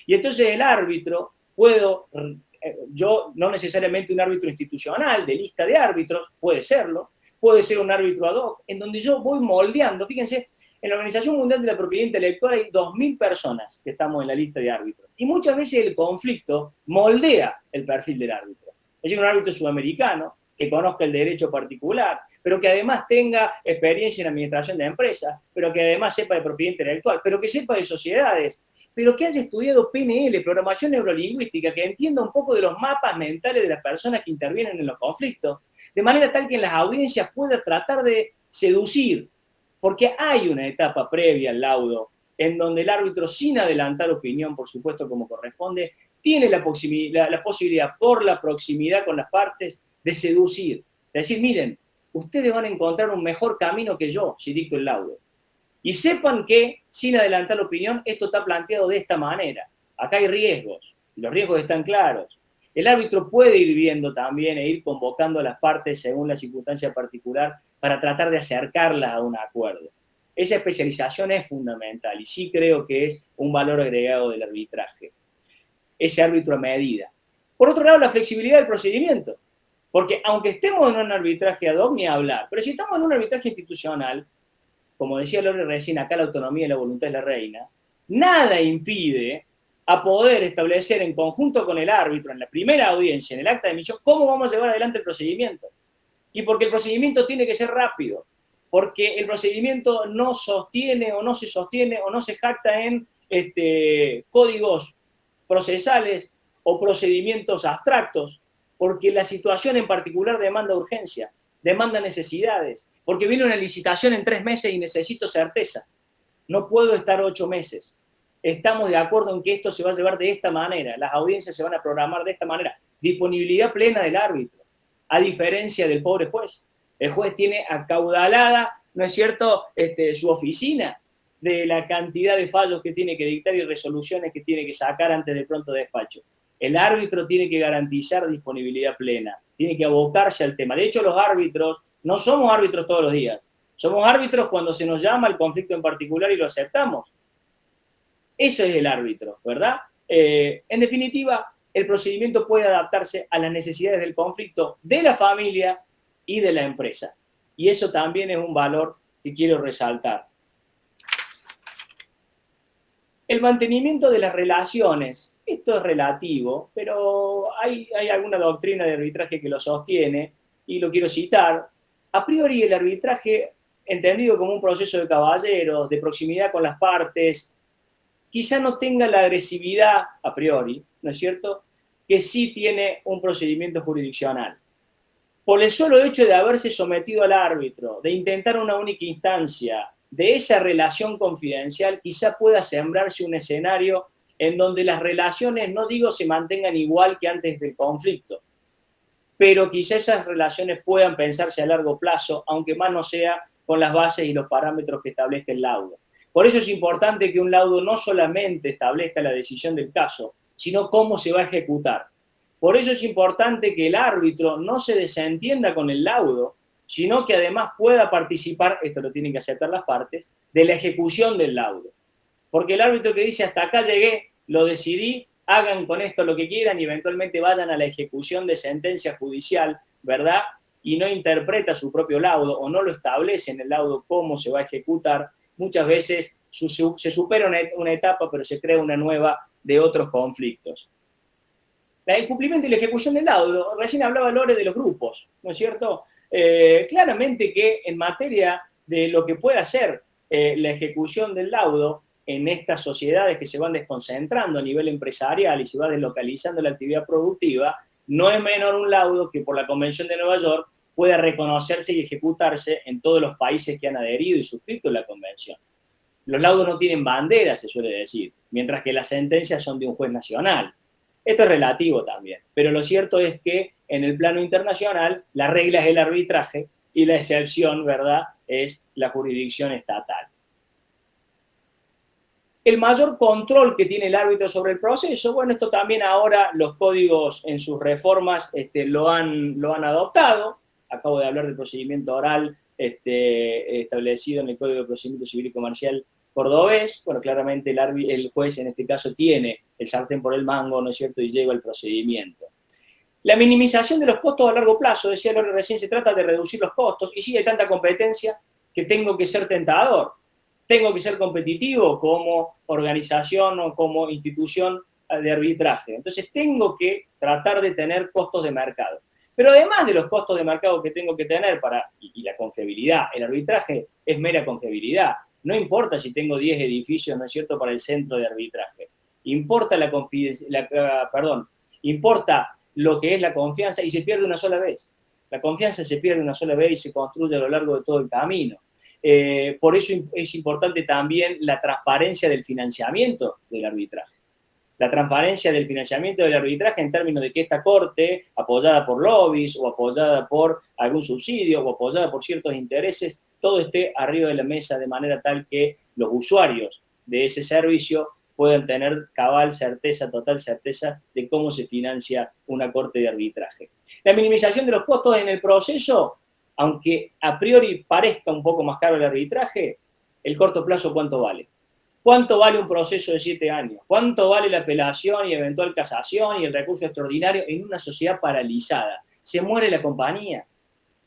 Y entonces el árbitro yo no necesariamente un árbitro institucional, de lista de árbitros, puede serlo, puede ser un árbitro ad hoc, en donde yo voy moldeando, fíjense, en la Organización Mundial de la Propiedad Intelectual hay 2.000 personas que estamos en la lista de árbitros, y muchas veces el conflicto moldea el perfil del árbitro, es decir, un árbitro sudamericano, que conozca el derecho particular, pero que además tenga experiencia en administración de empresas, pero que además sepa de propiedad intelectual, pero que sepa de sociedades, pero que haya estudiado PNL, programación neurolingüística, que entienda un poco de los mapas mentales de las personas que intervienen en los conflictos, de manera tal que en las audiencias pueda tratar de seducir, porque hay una etapa previa al laudo, en donde el árbitro, sin adelantar opinión, por supuesto, como corresponde, tiene la posibilidad, por la proximidad con las partes, de seducir, de decir, miren, ustedes van a encontrar un mejor camino que yo si dicto el laudo. Y sepan que, sin adelantar la opinión, esto está planteado de esta manera. Acá hay riesgos, y los riesgos están claros. El árbitro puede ir viendo también e ir convocando a las partes según la circunstancia particular para tratar de acercarlas a un acuerdo. Esa especialización es fundamental y sí creo que es un valor agregado del arbitraje. Ese árbitro a medida. Por otro lado, la flexibilidad del procedimiento. Porque aunque estemos en un arbitraje ad hoc, ni hablar, pero si estamos en un arbitraje institucional, como decía Lore recién, acá la autonomía y la voluntad es la reina, nada impide a poder establecer en conjunto con el árbitro, en la primera audiencia, en el acta de emisión, cómo vamos a llevar adelante el procedimiento. Y porque el procedimiento tiene que ser rápido, porque el procedimiento no sostiene o no se sostiene o no se jacta en códigos procesales o procedimientos abstractos, porque la situación en particular demanda urgencia, demanda necesidades, porque viene una licitación en 3 meses y necesito certeza. No puedo estar 8 meses. Estamos de acuerdo en que esto se va a llevar de esta manera, las audiencias se van a programar de esta manera. Disponibilidad plena del árbitro, a diferencia del pobre juez. El juez tiene acaudalada, ¿no es cierto?, su oficina de la cantidad de fallos que tiene que dictar y resoluciones que tiene que sacar antes del pronto despacho. El árbitro tiene que garantizar disponibilidad plena, tiene que abocarse al tema. De hecho, los árbitros no somos árbitros todos los días, somos árbitros cuando se nos llama el conflicto en particular y lo aceptamos. Eso es el árbitro, ¿verdad? En definitiva, el procedimiento puede adaptarse a las necesidades del conflicto de la familia y de la empresa. Y eso también es un valor que quiero resaltar. El mantenimiento de las relaciones. Esto es relativo, pero hay alguna doctrina de arbitraje que lo sostiene, y lo quiero citar. A priori, el arbitraje, entendido como un proceso de caballeros, de proximidad con las partes, quizá no tenga la agresividad, a priori, ¿no es cierto?, que sí tiene un procedimiento jurisdiccional. Por el solo hecho de haberse sometido al árbitro, de intentar una única instancia, de esa relación confidencial, quizá pueda sembrarse un escenario en donde las relaciones, no digo se mantengan igual que antes del conflicto, pero quizá esas relaciones puedan pensarse a largo plazo, aunque más no sea con las bases y los parámetros que establezca el laudo. Por eso es importante que un laudo no solamente establezca la decisión del caso, sino cómo se va a ejecutar. Por eso es importante que el árbitro no se desentienda con el laudo, sino que además pueda participar, esto lo tienen que aceptar las partes, de la ejecución del laudo. Porque el árbitro que dice hasta acá llegué, lo decidí, hagan con esto lo que quieran y eventualmente vayan a la ejecución de sentencia judicial, ¿verdad? Y no interpreta su propio laudo o no lo establece en el laudo cómo se va a ejecutar, muchas veces se supera una etapa pero se crea una nueva de otros conflictos. El cumplimiento y la ejecución del laudo, recién hablaba Lore de los grupos, ¿no es cierto? Claramente que en materia de lo que pueda ser la ejecución del laudo en estas sociedades que se van desconcentrando a nivel empresarial y se va deslocalizando la actividad productiva, no es menor un laudo que por la Convención de Nueva York pueda reconocerse y ejecutarse en todos los países que han adherido y suscrito la Convención. Los laudos no tienen bandera, se suele decir, mientras que las sentencias son de un juez nacional. Esto es relativo también, pero lo cierto es que en el plano internacional la regla es el arbitraje y la excepción, ¿verdad?, es la jurisdicción estatal. El mayor control que tiene el árbitro sobre el proceso, bueno, esto también ahora los códigos en sus reformas lo han adoptado. Acabo de hablar del procedimiento oral establecido en el Código de Procedimiento Civil y Comercial cordobés. Bueno, claramente el juez en este caso tiene el sartén por el mango, ¿no es cierto?, y lleva el procedimiento. La minimización de los costos a largo plazo, decía Lore recién, se trata de reducir los costos, y sí, hay tanta competencia que tengo que ser tentador. Tengo que ser competitivo como organización o como institución de arbitraje. Entonces tengo que tratar de tener costos de mercado. Pero además de los costos de mercado que tengo que tener y la confiabilidad, el arbitraje es mera confiabilidad. No importa si tengo 10 edificios, ¿no es cierto?, para el centro de arbitraje. Importa importa lo que es la confianza y se pierde una sola vez. La confianza se pierde una sola vez y se construye a lo largo de todo el camino. Por eso es importante también la transparencia del financiamiento del arbitraje. La transparencia del financiamiento del arbitraje en términos de que esta corte, apoyada por lobbies o apoyada por algún subsidio o apoyada por ciertos intereses, todo esté arriba de la mesa de manera tal que los usuarios de ese servicio puedan tener cabal certeza, total certeza de cómo se financia una corte de arbitraje. La minimización de los costos en el proceso, aunque a priori parezca un poco más caro el arbitraje, el corto plazo, ¿cuánto vale? ¿Cuánto vale un proceso de 7 años? ¿Cuánto vale la apelación y eventual casación y el recurso extraordinario en una sociedad paralizada? ¿Se muere la compañía?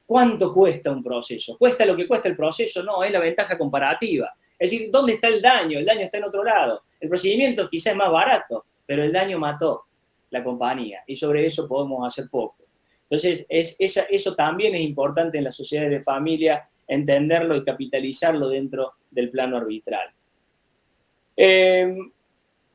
¿Cuánto cuesta un proceso? ¿Cuesta lo que cuesta el proceso? No, es la ventaja comparativa. Es decir, ¿dónde está el daño? El daño está en otro lado. El procedimiento quizás es más barato, pero el daño mató la compañía y sobre eso podemos hacer poco. Entonces, eso también es importante en las sociedades de familia, entenderlo y capitalizarlo dentro del plano arbitral.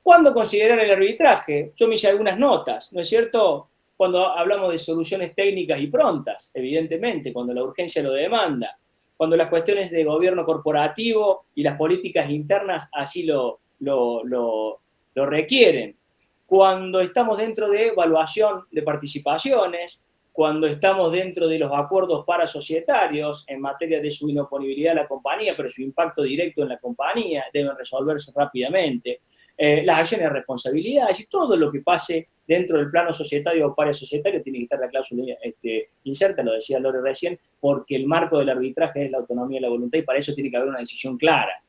¿Cuándo considerar el arbitraje? Yo me hice algunas notas, ¿no es cierto? Cuando hablamos de soluciones técnicas y prontas, evidentemente, cuando la urgencia lo demanda, cuando las cuestiones de gobierno corporativo y las políticas internas así lo requieren, cuando estamos dentro de evaluación de participaciones, cuando estamos dentro de los acuerdos parasocietarios en materia de su inoponibilidad a la compañía, pero su impacto directo en la compañía, deben resolverse rápidamente, las acciones de responsabilidad, es decir, todo lo que pase dentro del plano societario o parasocietario tiene que estar la cláusula inserta, lo decía Lore recién, porque el marco del arbitraje es la autonomía de la voluntad y para eso tiene que haber una decisión clara.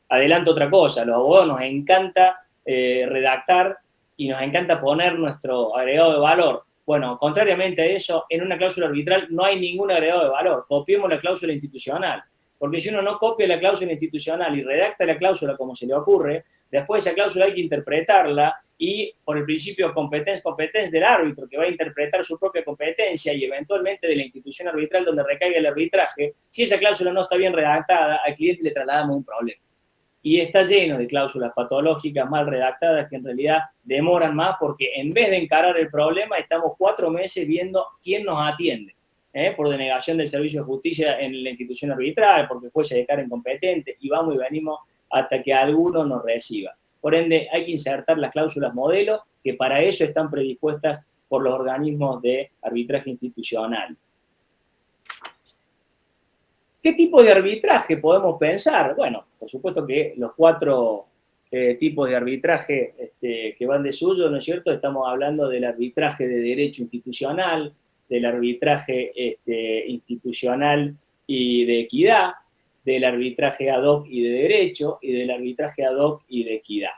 Adelanto otra cosa, a los abogados nos encanta redactar y nos encanta poner nuestro agregado de valor. Bueno, contrariamente a eso, en una cláusula arbitral no hay ningún agregado de valor. Copiemos la cláusula institucional. Porque si uno no copia la cláusula institucional y redacta la cláusula como se le ocurre, después esa cláusula hay que interpretarla y por el principio competence del árbitro, que va a interpretar su propia competencia y eventualmente de la institución arbitral donde recaiga el arbitraje, si esa cláusula no está bien redactada, al cliente le trasladamos un problema. Y está lleno de cláusulas patológicas mal redactadas que en realidad demoran más porque en vez de encarar el problema estamos 4 meses viendo quién nos atiende. Por denegación del servicio de justicia en la institución arbitral, porque el juez se declara incompetente y vamos y venimos hasta que alguno nos reciba. Por ende, hay que insertar las cláusulas modelo que para eso están predispuestas por los organismos de arbitraje institucional. ¿Qué tipo de arbitraje podemos pensar? Bueno, por supuesto que los 4 tipos de arbitraje que van de suyo, ¿no es cierto? Estamos hablando del arbitraje de derecho institucional, del arbitraje institucional y de equidad, del arbitraje ad hoc y de derecho, y del arbitraje ad hoc y de equidad.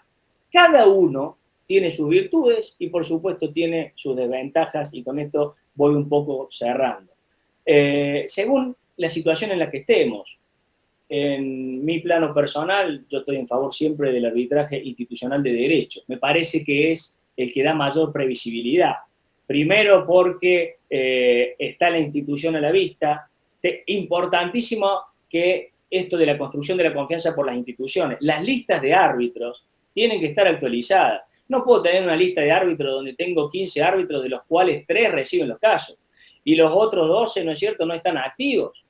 Cada uno tiene sus virtudes y por supuesto tiene sus desventajas, y con esto voy un poco cerrando. Según la situación en la que estemos, en mi plano personal, yo estoy en favor siempre del arbitraje institucional de derecho. Me parece que es el que da mayor previsibilidad. Primero porque está la institución a la vista. Importantísimo que esto de la construcción de la confianza por las instituciones. Las listas de árbitros tienen que estar actualizadas. No puedo tener una lista de árbitros donde tengo 15 árbitros, de los cuales 3 reciben los casos, y los otros 12, ¿no es cierto?, no están activos.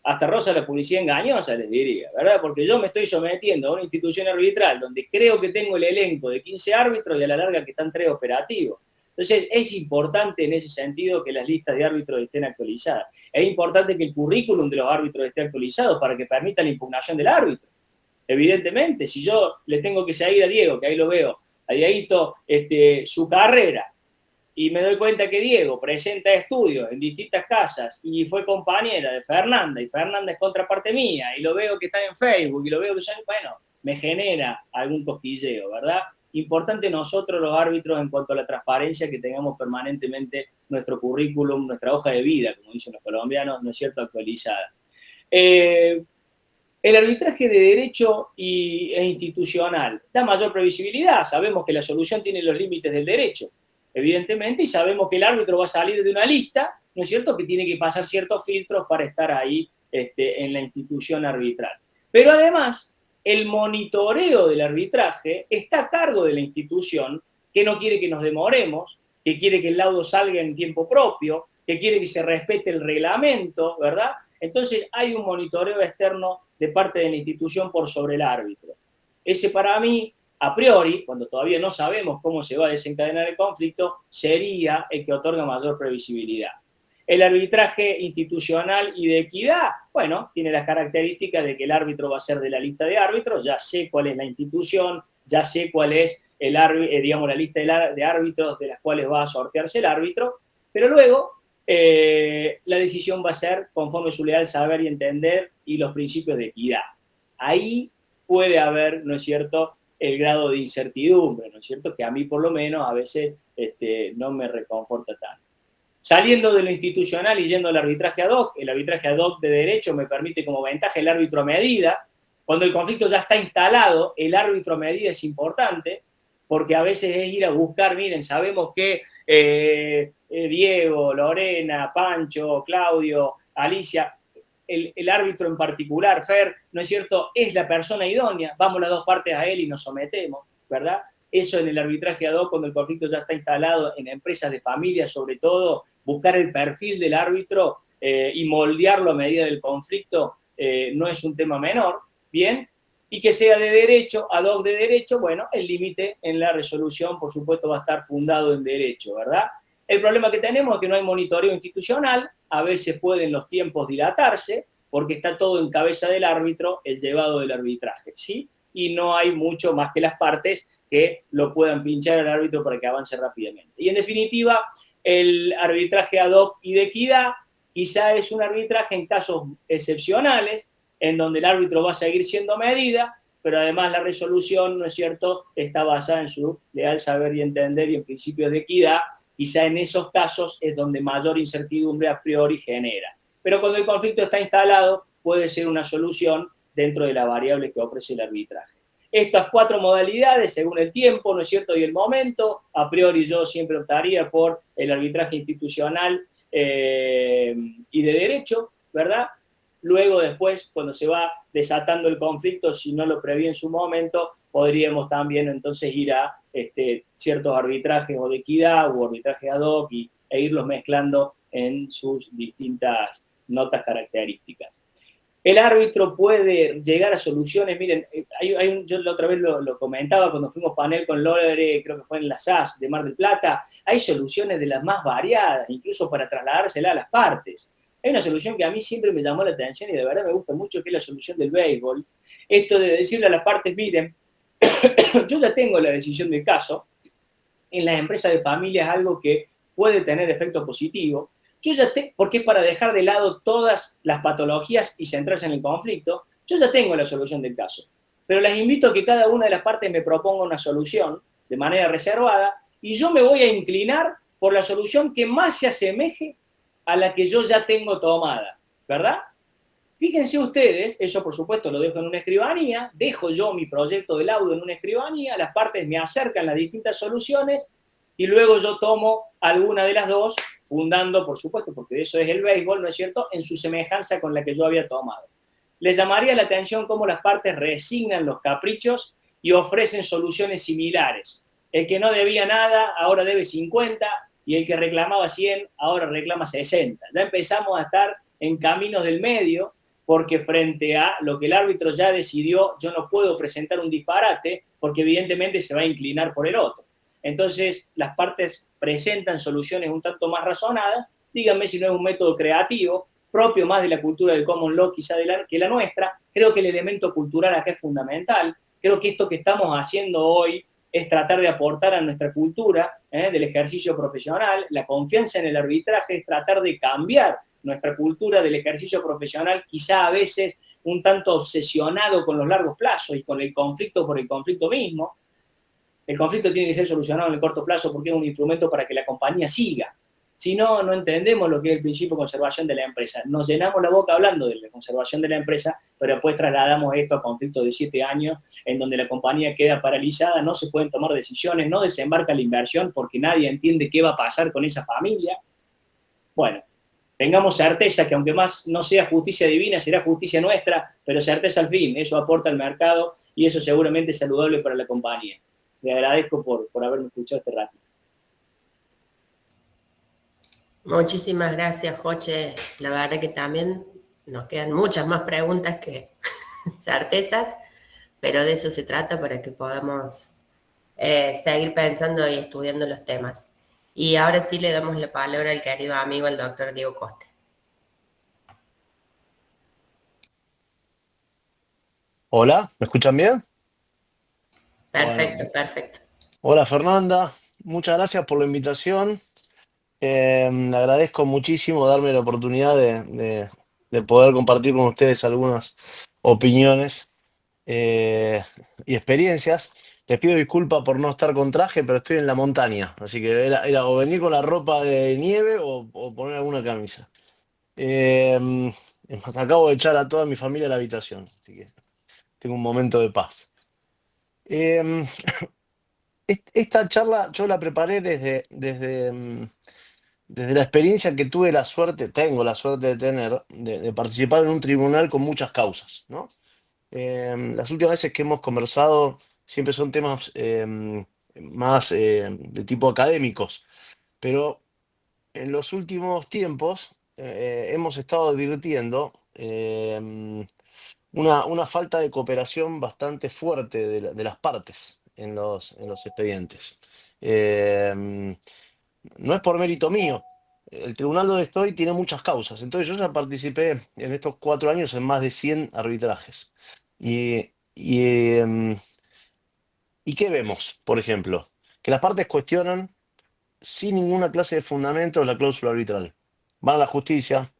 Hasta roza la publicidad engañosa, les diría, ¿verdad? Porque yo me estoy sometiendo a una institución arbitral donde creo que tengo el elenco de 15 árbitros y a la larga que están 3 operativos. Entonces, es importante en ese sentido que las listas de árbitros estén actualizadas. Es importante que el currículum de los árbitros esté actualizado para que permita la impugnación del árbitro. Evidentemente, si yo le tengo que seguir a Diego, que ahí lo veo, a Dieguito, su carrera, y me doy cuenta que Diego presenta estudios en distintas casas y fue compañera de Fernanda, y Fernanda es contraparte mía, y lo veo que está en Facebook, y lo veo que ya, bueno, me genera algún cosquilleo, ¿verdad? Importante nosotros los árbitros en cuanto a la transparencia, que tengamos permanentemente nuestro currículum, nuestra hoja de vida, como dicen los colombianos, ¿no es cierto?, actualizada. El arbitraje de derecho e institucional da mayor previsibilidad. Sabemos que la solución tiene los límites del derecho, evidentemente, y sabemos que el árbitro va a salir de una lista, ¿no es cierto?, que tiene que pasar ciertos filtros para estar ahí en la institución arbitral. Pero además, el monitoreo del arbitraje está a cargo de la institución, que no quiere que nos demoremos, que quiere que el laudo salga en tiempo propio, que quiere que se respete el reglamento, ¿verdad? Entonces hay un monitoreo externo de parte de la institución por sobre el árbitro. Ese, para mí, a priori, cuando todavía no sabemos cómo se va a desencadenar el conflicto, sería el que otorga mayor previsibilidad. El arbitraje institucional y de equidad, bueno, tiene las características de que el árbitro va a ser de la lista de árbitros, ya sé cuál es la institución, ya sé cuál es la lista de árbitros de las cuales va a sortearse el árbitro, pero luego la decisión va a ser conforme su leal saber y entender y los principios de equidad. Ahí puede haber, ¿no es cierto?, el grado de incertidumbre, ¿no es cierto?, que a mí por lo menos a veces no me reconforta tanto. Saliendo de lo institucional y yendo al arbitraje ad hoc, el arbitraje ad hoc de derecho me permite como ventaja el árbitro a medida. Cuando el conflicto ya está instalado, el árbitro a medida es importante, porque a veces es ir a buscar, miren, sabemos que Diego, Lorena, Pancho, Claudio, Alicia, el árbitro en particular, Fer, ¿no es cierto?, es la persona idónea, vamos las dos partes a él y nos sometemos, ¿verdad? Eso en el arbitraje ad hoc, cuando el conflicto ya está instalado, en empresas de familia sobre todo, buscar el perfil del árbitro y moldearlo a medida del conflicto no es un tema menor, ¿bien? Y que sea de derecho, ad hoc de derecho, bueno, el límite en la resolución, por supuesto, va a estar fundado en derecho, ¿verdad? El problema que tenemos es que no hay monitoreo institucional, a veces pueden los tiempos dilatarse, porque está todo en cabeza del árbitro, el llevado del arbitraje, ¿sí? Y no hay mucho más que las partes que lo puedan pinchar al árbitro para que avance rápidamente. Y en definitiva, el arbitraje ad hoc y de equidad quizá es un arbitraje en casos excepcionales, en donde el árbitro va a seguir siendo medida, pero además la resolución, ¿no es cierto?, está basada en su leal saber y entender y en principios de equidad. Quizá en esos casos es donde mayor incertidumbre a priori genera. Pero cuando el conflicto está instalado, puede ser una solución dentro de la variable que ofrece el arbitraje. Estas 4 modalidades, según el tiempo, ¿no es cierto?, y el momento, a priori yo siempre optaría por el arbitraje institucional y de derecho, ¿verdad? Luego, después, cuando se va desatando el conflicto, si no lo preví en su momento, podríamos también entonces ir a ciertos arbitrajes o de equidad o arbitraje ad hoc e irlos mezclando en sus distintas notas características. El árbitro puede llegar a soluciones, miren, yo la otra vez lo comentaba cuando fuimos panel con Lore, creo que fue en la SAS de Mar del Plata, hay soluciones de las más variadas, incluso para trasladársela a las partes. Hay una solución que a mí siempre me llamó la atención y de verdad me gusta mucho, que es la solución del béisbol. Esto de decirle a las partes, miren, yo ya tengo la decisión del caso, en las empresas de familia es algo que puede tener efecto positivo, porque es para dejar de lado todas las patologías y centrarse en el conflicto, yo ya tengo la solución del caso. Pero les invito a que cada una de las partes me proponga una solución de manera reservada y yo me voy a inclinar por la solución que más se asemeje a la que yo ya tengo tomada, ¿verdad? Fíjense ustedes, eso por supuesto lo dejo en una escribanía, dejo yo mi proyecto de laudo en una escribanía, las partes me acercan las distintas soluciones y luego yo tomo alguna de las dos, fundando, por supuesto, porque de eso es el béisbol, ¿no es cierto?, en su semejanza con la que yo había tomado. le llamaría la atención cómo las partes resignan los caprichos y ofrecen soluciones similares. El que no debía nada ahora debe 50 y el que reclamaba 100 ahora reclama 60. Ya empezamos a estar en caminos del medio porque frente a lo que el árbitro ya decidió, yo no puedo presentar un disparate porque evidentemente se va a inclinar por el otro. Entonces, las partes presentan soluciones un tanto más razonadas. Díganme si no es un método creativo, propio más de la cultura del common law quizá que la nuestra. Creo que el elemento cultural acá es fundamental. Creo que esto que estamos haciendo hoy es tratar de aportar a nuestra cultura del ejercicio profesional. La confianza en el arbitraje es tratar de cambiar nuestra cultura del ejercicio profesional, quizá a veces un tanto obsesionado con los largos plazos y con el conflicto por el conflicto mismo. El conflicto tiene que ser solucionado en el corto plazo porque es un instrumento para que la compañía siga. Si no, no entendemos lo que es el principio de conservación de la empresa. Nos llenamos la boca hablando de la conservación de la empresa, pero después trasladamos esto a conflictos de 7 años, en donde la compañía queda paralizada, no se pueden tomar decisiones, no desembarca la inversión porque nadie entiende qué va a pasar con esa familia. Bueno, tengamos certeza que aunque más no sea justicia divina, será justicia nuestra, pero certeza al fin, eso aporta al mercado y eso seguramente es saludable para la compañía. Le agradezco por haberme escuchado este rato. Muchísimas gracias, Joche. La verdad que también nos quedan muchas más preguntas que certezas, pero de eso se trata para que podamos seguir pensando y estudiando los temas. Y ahora sí le damos la palabra al querido amigo, el doctor Diego Costa. Hola, ¿me escuchan bien? Perfecto, Bueno, perfecto. hola Fernanda, muchas gracias por la invitación. Le agradezco muchísimo darme la oportunidad de poder compartir con ustedes algunas opiniones y experiencias. Les pido disculpas por no estar con traje, pero estoy en la montaña, así que era o venir con la ropa de nieve o poner alguna camisa. Es más, acabo de echar a toda mi familia a la habitación, así que tengo un momento de paz. Em, Esta charla yo la preparé desde la experiencia que tuve la suerte, tengo la suerte de tener, de participar en un tribunal con muchas causas, ¿no? Las últimas veces que hemos conversado siempre son temas más de tipo académicos, pero en los últimos tiempos hemos estado advirtiendo una falta de cooperación bastante fuerte de las partes en los expedientes. Eh, no es por mérito mío. El tribunal donde estoy tiene muchas causas. Entonces yo ya participé en estos 4 años en más de 100 arbitrajes. Y, y, em, ¿Y qué vemos, por ejemplo? Que las partes cuestionan sin ninguna clase de fundamento la cláusula arbitral. Van a la justicia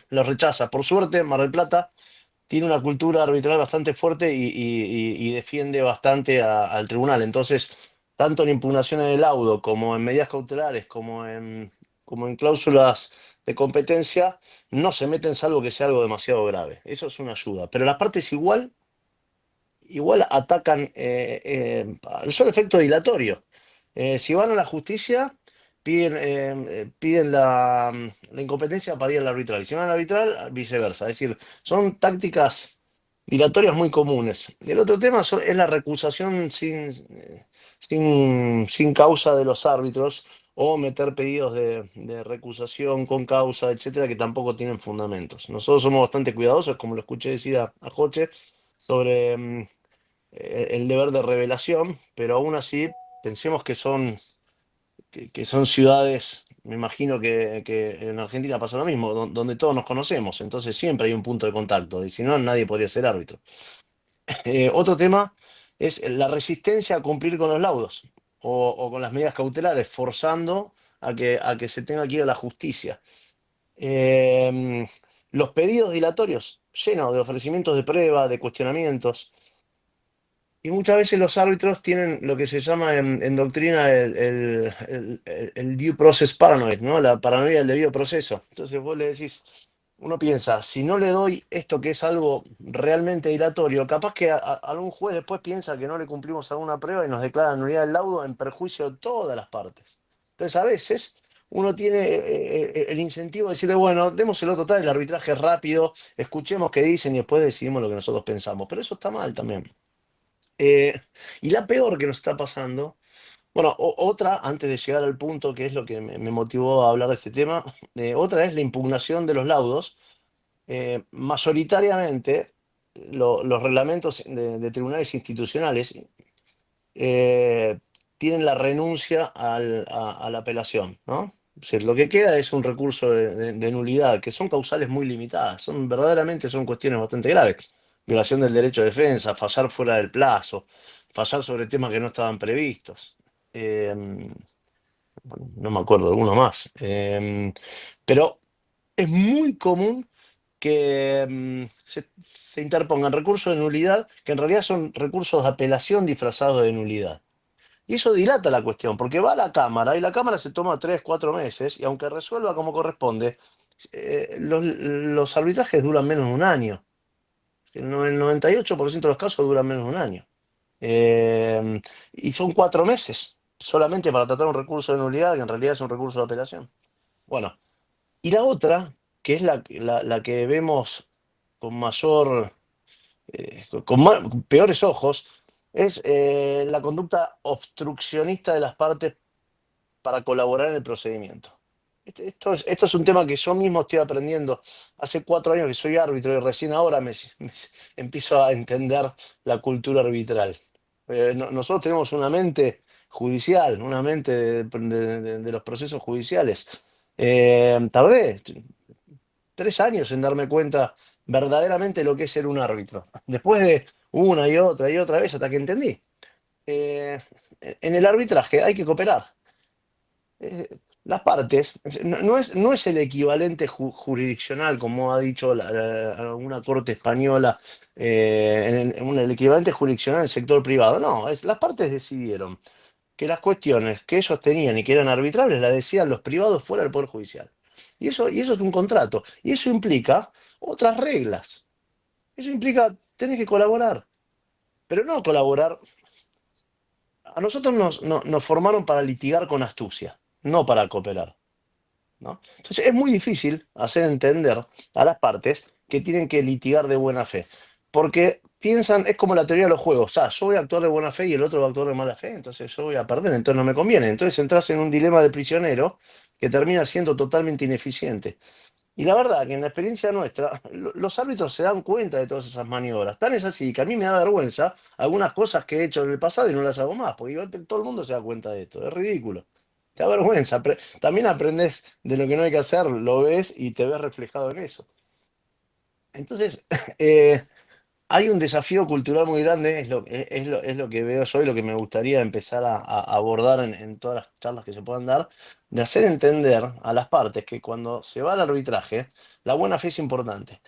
la rechaza. Por suerte, Mar del Plata tiene una cultura arbitral bastante fuerte y defiende bastante al tribunal. Entonces, tanto en impugnaciones de laudo como en medidas cautelares, como en cláusulas de competencia, no se meten salvo que sea algo demasiado grave. Eso es una ayuda. Pero las partes igual atacan el solo efecto dilatorio. Si van a la justicia, piden la incompetencia para ir al arbitral. Y si van al arbitral, viceversa. Es decir, son tácticas dilatorias muy comunes. Y el otro tema es la recusación sin causa de los árbitros o meter pedidos de recusación con causa, etcétera, que tampoco tienen fundamentos. Nosotros somos bastante cuidadosos, como lo escuché decir a Joche, sobre el deber de revelación, pero aún así pensemos que son ciudades, me imagino que en Argentina pasa lo mismo, donde todos nos conocemos, entonces siempre hay un punto de contacto, y si no, nadie podría ser árbitro. Otro tema es la resistencia a cumplir con los laudos o con las medidas cautelares, forzando a que se tenga que ir a la justicia. Eh, los pedidos dilatorios, llenos de ofrecimientos de prueba, de cuestionamientos. Y muchas veces los árbitros tienen lo que se llama en doctrina el due process paranoid, ¿no? La paranoia del debido proceso. Entonces vos le decís, uno piensa, si no le doy esto que es algo realmente dilatorio, capaz que algún juez después piensa que no le cumplimos alguna prueba y nos declara nulidad del laudo en perjuicio de todas las partes. Entonces a veces uno tiene el incentivo de decirle, bueno, démoselo total, el arbitraje es rápido, escuchemos qué dicen y después decidimos lo que nosotros pensamos. Pero eso está mal también. Eh, y la peor que nos está pasando, bueno, otra, antes de llegar al punto que es lo que me motivó a hablar de este tema, otra es la impugnación de los laudos. Mayoritariamente, los reglamentos de tribunales institucionales eh, tienen la renuncia a la apelación, ¿no? Es decir, lo que queda es un recurso de nulidad, que son causales muy limitadas, verdaderamente son cuestiones bastante graves. Violación del derecho de defensa, fallar fuera del plazo, fallar sobre temas que no estaban previstos. Eh, no me acuerdo, alguno más. Pero es muy común que se interpongan recursos de nulidad, que en realidad son recursos de apelación disfrazados de nulidad. Y eso dilata la cuestión, porque va a la Cámara y la Cámara se toma 3, 4 meses y aunque resuelva como corresponde, los arbitrajes duran menos de un año. El 98% de los casos duran menos de un año. Y son 4 meses solamente para tratar un recurso de nulidad que en realidad es un recurso de apelación. Bueno, y la otra, que es la que vemos con mayor, peores ojos, es la conducta obstruccionista de las partes para colaborar en el procedimiento. Esto es un tema que yo mismo estoy aprendiendo. Hace 4 años que soy árbitro y recién ahora me empiezo a entender la cultura arbitral. Nosotros tenemos una mente judicial, una mente de los procesos judiciales. Tardé 3 años en darme cuenta verdaderamente lo que es ser un árbitro. Después de una y otra vez hasta que entendí. Eh, en el arbitraje hay que cooperar. Las partes, no es el equivalente jurisdiccional, como ha dicho alguna corte española, el equivalente jurisdiccional del sector privado. No, las partes decidieron que las cuestiones que ellos tenían y que eran arbitrables las decían los privados fuera del Poder Judicial. Y eso es un contrato. Y eso implica otras reglas. Eso implica tener que colaborar. Pero no colaborar. A nosotros nos formaron para litigar con astucia, no para cooperar, ¿no? Entonces es muy difícil hacer entender a las partes que tienen que litigar de buena fe, porque piensan, es como la teoría de los juegos, yo voy a actuar de buena fe y el otro va a actuar de mala fe, entonces yo voy a perder, entonces no me conviene. Entonces entras en un dilema de prisionero que termina siendo totalmente ineficiente. Y la verdad que en la experiencia nuestra, los árbitros se dan cuenta de todas esas maniobras. Tan es así que a mí me da vergüenza algunas cosas que he hecho en el pasado y no las hago más, porque igual todo el mundo se da cuenta de esto. Es ridículo. Te da vergüenza. También aprendes de lo que no hay que hacer, lo ves y te ves reflejado en eso. Entonces, hay un desafío cultural muy grande, es lo que veo yo y lo que me gustaría empezar a abordar en todas las charlas que se puedan dar, de hacer entender a las partes que cuando se va al arbitraje, la buena fe es importante.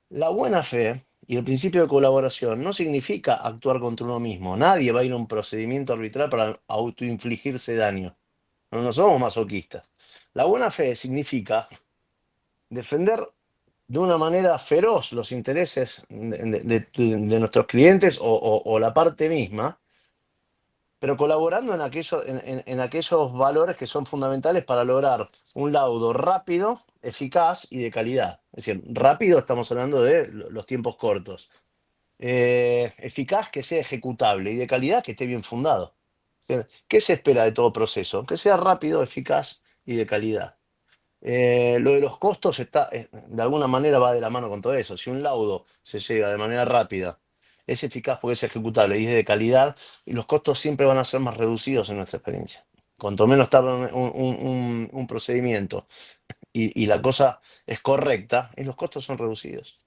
La buena fe y el principio de colaboración no significa actuar contra uno mismo. Nadie va a ir a un procedimiento arbitral para autoinfligirse daño. No somos masoquistas. La buena fe significa defender de una manera feroz los intereses de nuestros clientes o la parte misma, pero colaborando en aquellos valores que son fundamentales para lograr un laudo rápido, eficaz y de calidad. Es decir, rápido estamos hablando de los tiempos cortos. Eficaz, que sea ejecutable, y de calidad, que esté bien fundado. O sea, ¿qué se espera de todo proceso? Que sea rápido, eficaz y de calidad. Lo de los costos de alguna manera va de la mano con todo eso. Si un laudo se llega de manera rápida, es eficaz porque es ejecutable y es de calidad, y los costos siempre van a ser más reducidos en nuestra experiencia. Cuanto menos tarda un procedimiento y la cosa es correcta, y los costos son reducidos.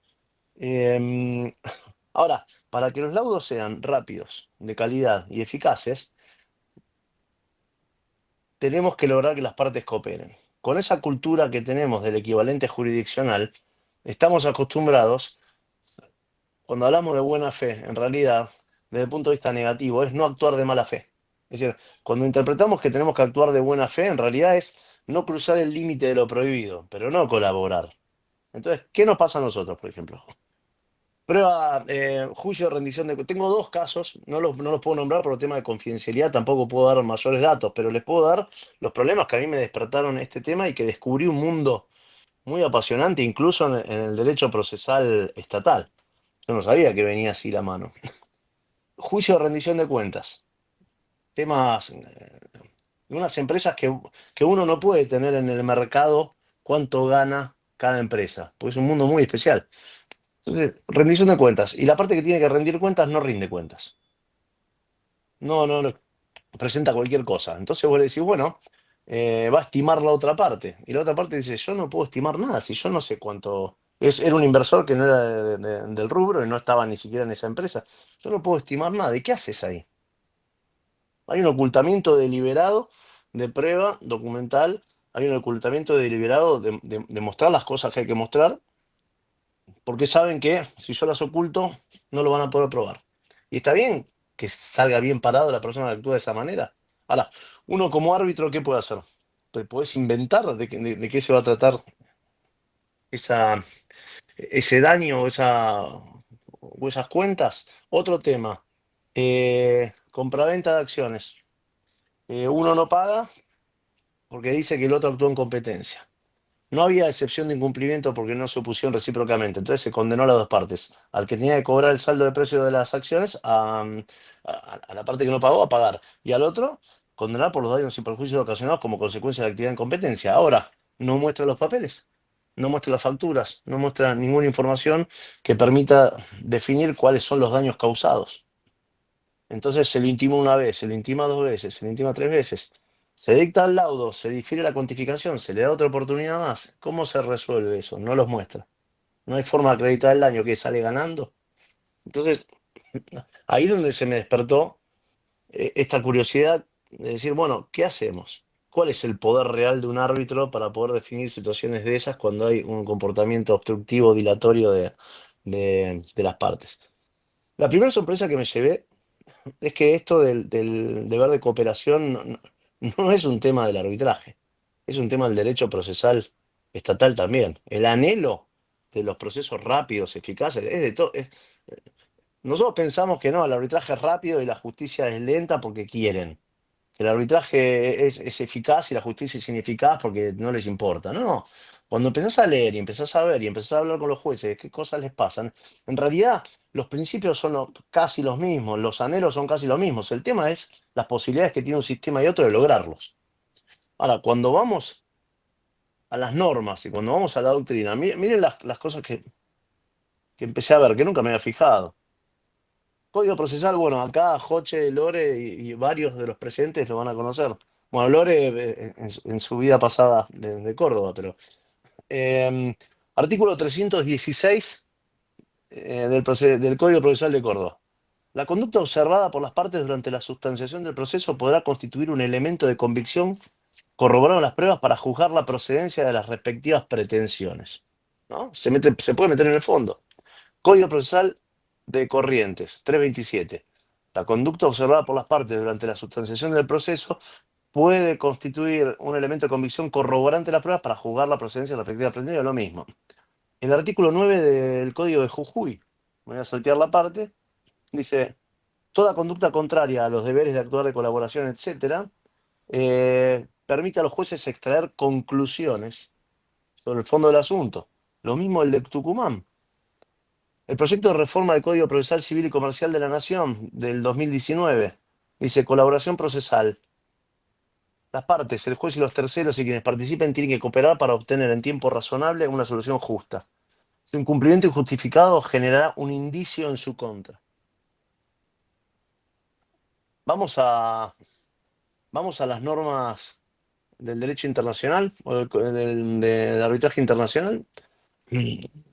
Ahora, para que los laudos sean rápidos, de calidad y eficaces, tenemos que lograr que las partes cooperen. Con esa cultura que tenemos del equivalente jurisdiccional, estamos acostumbrados, cuando hablamos de buena fe, en realidad, desde el punto de vista negativo, es no actuar de mala fe. Es decir, cuando interpretamos que tenemos que actuar de buena fe, en realidad es no cruzar el límite de lo prohibido, pero no colaborar. Entonces, ¿qué nos pasa a nosotros, por ejemplo? Prueba, juicio de rendición de... Tengo dos casos, no los puedo nombrar por el tema de confidencialidad, tampoco puedo dar mayores datos, pero les puedo dar los problemas que a mí me despertaron este tema y que descubrí un mundo muy apasionante, incluso en el derecho procesal estatal. Yo no sabía que venía así la mano. Juicio de rendición de cuentas. Temas de unas empresas que uno no puede tener en el mercado cuánto gana cada empresa, porque es un mundo muy especial. Entonces, rendición de cuentas. Y la parte que tiene que rendir cuentas no rinde cuentas. No, presenta cualquier cosa. Entonces vos le decís, bueno, va a estimar la otra parte. Y la otra parte dice, yo no puedo estimar nada, si yo no sé cuánto... Era un inversor que no era del rubro y no estaba ni siquiera en esa empresa. Yo no puedo estimar nada. ¿Y qué haces ahí? Hay un ocultamiento deliberado de prueba documental, hay un ocultamiento deliberado de mostrar las cosas que hay que mostrar, porque saben que si yo las oculto, no lo van a poder probar. Y está bien que salga bien parado la persona que actúa de esa manera. Ahora, uno como árbitro, ¿qué puede hacer? Puedes inventar de qué se va a tratar esa, ese daño o esas cuentas. Otro tema, compraventa de acciones. Uno no paga porque dice que el otro actuó en competencia. No había excepción de incumplimiento porque no se opusieron recíprocamente. Entonces se condenó a las dos partes. Al que tenía que cobrar el saldo de precio de las acciones, a la parte que no pagó, a pagar. Y al otro, condenar por los daños y perjuicios ocasionados como consecuencia de la actividad en competencia. Ahora, no muestra los papeles, no muestra las facturas, no muestra ninguna información que permita definir cuáles son los daños causados. Entonces se lo intima una vez, se lo intima dos veces, se lo intima tres veces. Se dicta el laudo, se difiere la cuantificación, se le da otra oportunidad más. ¿Cómo se resuelve eso? No los muestra. No hay forma de acreditar el daño que sale ganando. Entonces, ahí es donde se me despertó esta curiosidad de decir, bueno, ¿qué hacemos? ¿Cuál es el poder real de un árbitro para poder definir situaciones de esas cuando hay un comportamiento obstructivo, dilatorio de las partes? La primera sorpresa que me llevé es que esto del deber de cooperación no es un tema del arbitraje, es un tema del derecho procesal estatal también. El anhelo de los procesos rápidos, eficaces, es de todo. Nosotros pensamos que no, el arbitraje es rápido y la justicia es lenta porque quieren. El arbitraje es eficaz y la justicia es ineficaz porque no les importa. No, cuando empezás a leer y empezás a ver y empezás a hablar con los jueces, qué cosas les pasan, en realidad los principios son casi los mismos, los anhelos son casi los mismos. El tema es las posibilidades que tiene un sistema y otro de lograrlos. Ahora, cuando vamos a las normas y cuando vamos a la doctrina, miren las cosas que empecé a ver, que nunca me había fijado. Código procesal, bueno, acá Joche, Lore y varios de los presentes lo van a conocer. Bueno, Lore en su vida pasada de Córdoba, pero... eh, artículo 316 del Código Procesal de Córdoba. La conducta observada por las partes durante la sustanciación del proceso podrá constituir un elemento de convicción corroborado en las pruebas para juzgar la procedencia de las respectivas pretensiones. ¿No? Se puede meter en el fondo. Código Procesal de Corrientes, 327. La conducta observada por las partes durante la sustanciación del proceso puede constituir un elemento de convicción corroborante de las pruebas para juzgar la procedencia de la respectiva pretensión. Lo mismo. El artículo 9 del Código de Jujuy, voy a saltear la parte, dice, toda conducta contraria a los deberes de actuar de colaboración, etcétera, permite a los jueces extraer conclusiones sobre el fondo del asunto. Lo mismo el de Tucumán. El proyecto de reforma del Código Procesal Civil y Comercial de la Nación del 2019 dice colaboración procesal. Las partes, el juez y los terceros y quienes participen tienen que cooperar para obtener en tiempo razonable una solución justa. Su incumplimiento injustificado generará un indicio en su contra. Vamos a las normas del derecho internacional o del arbitraje internacional.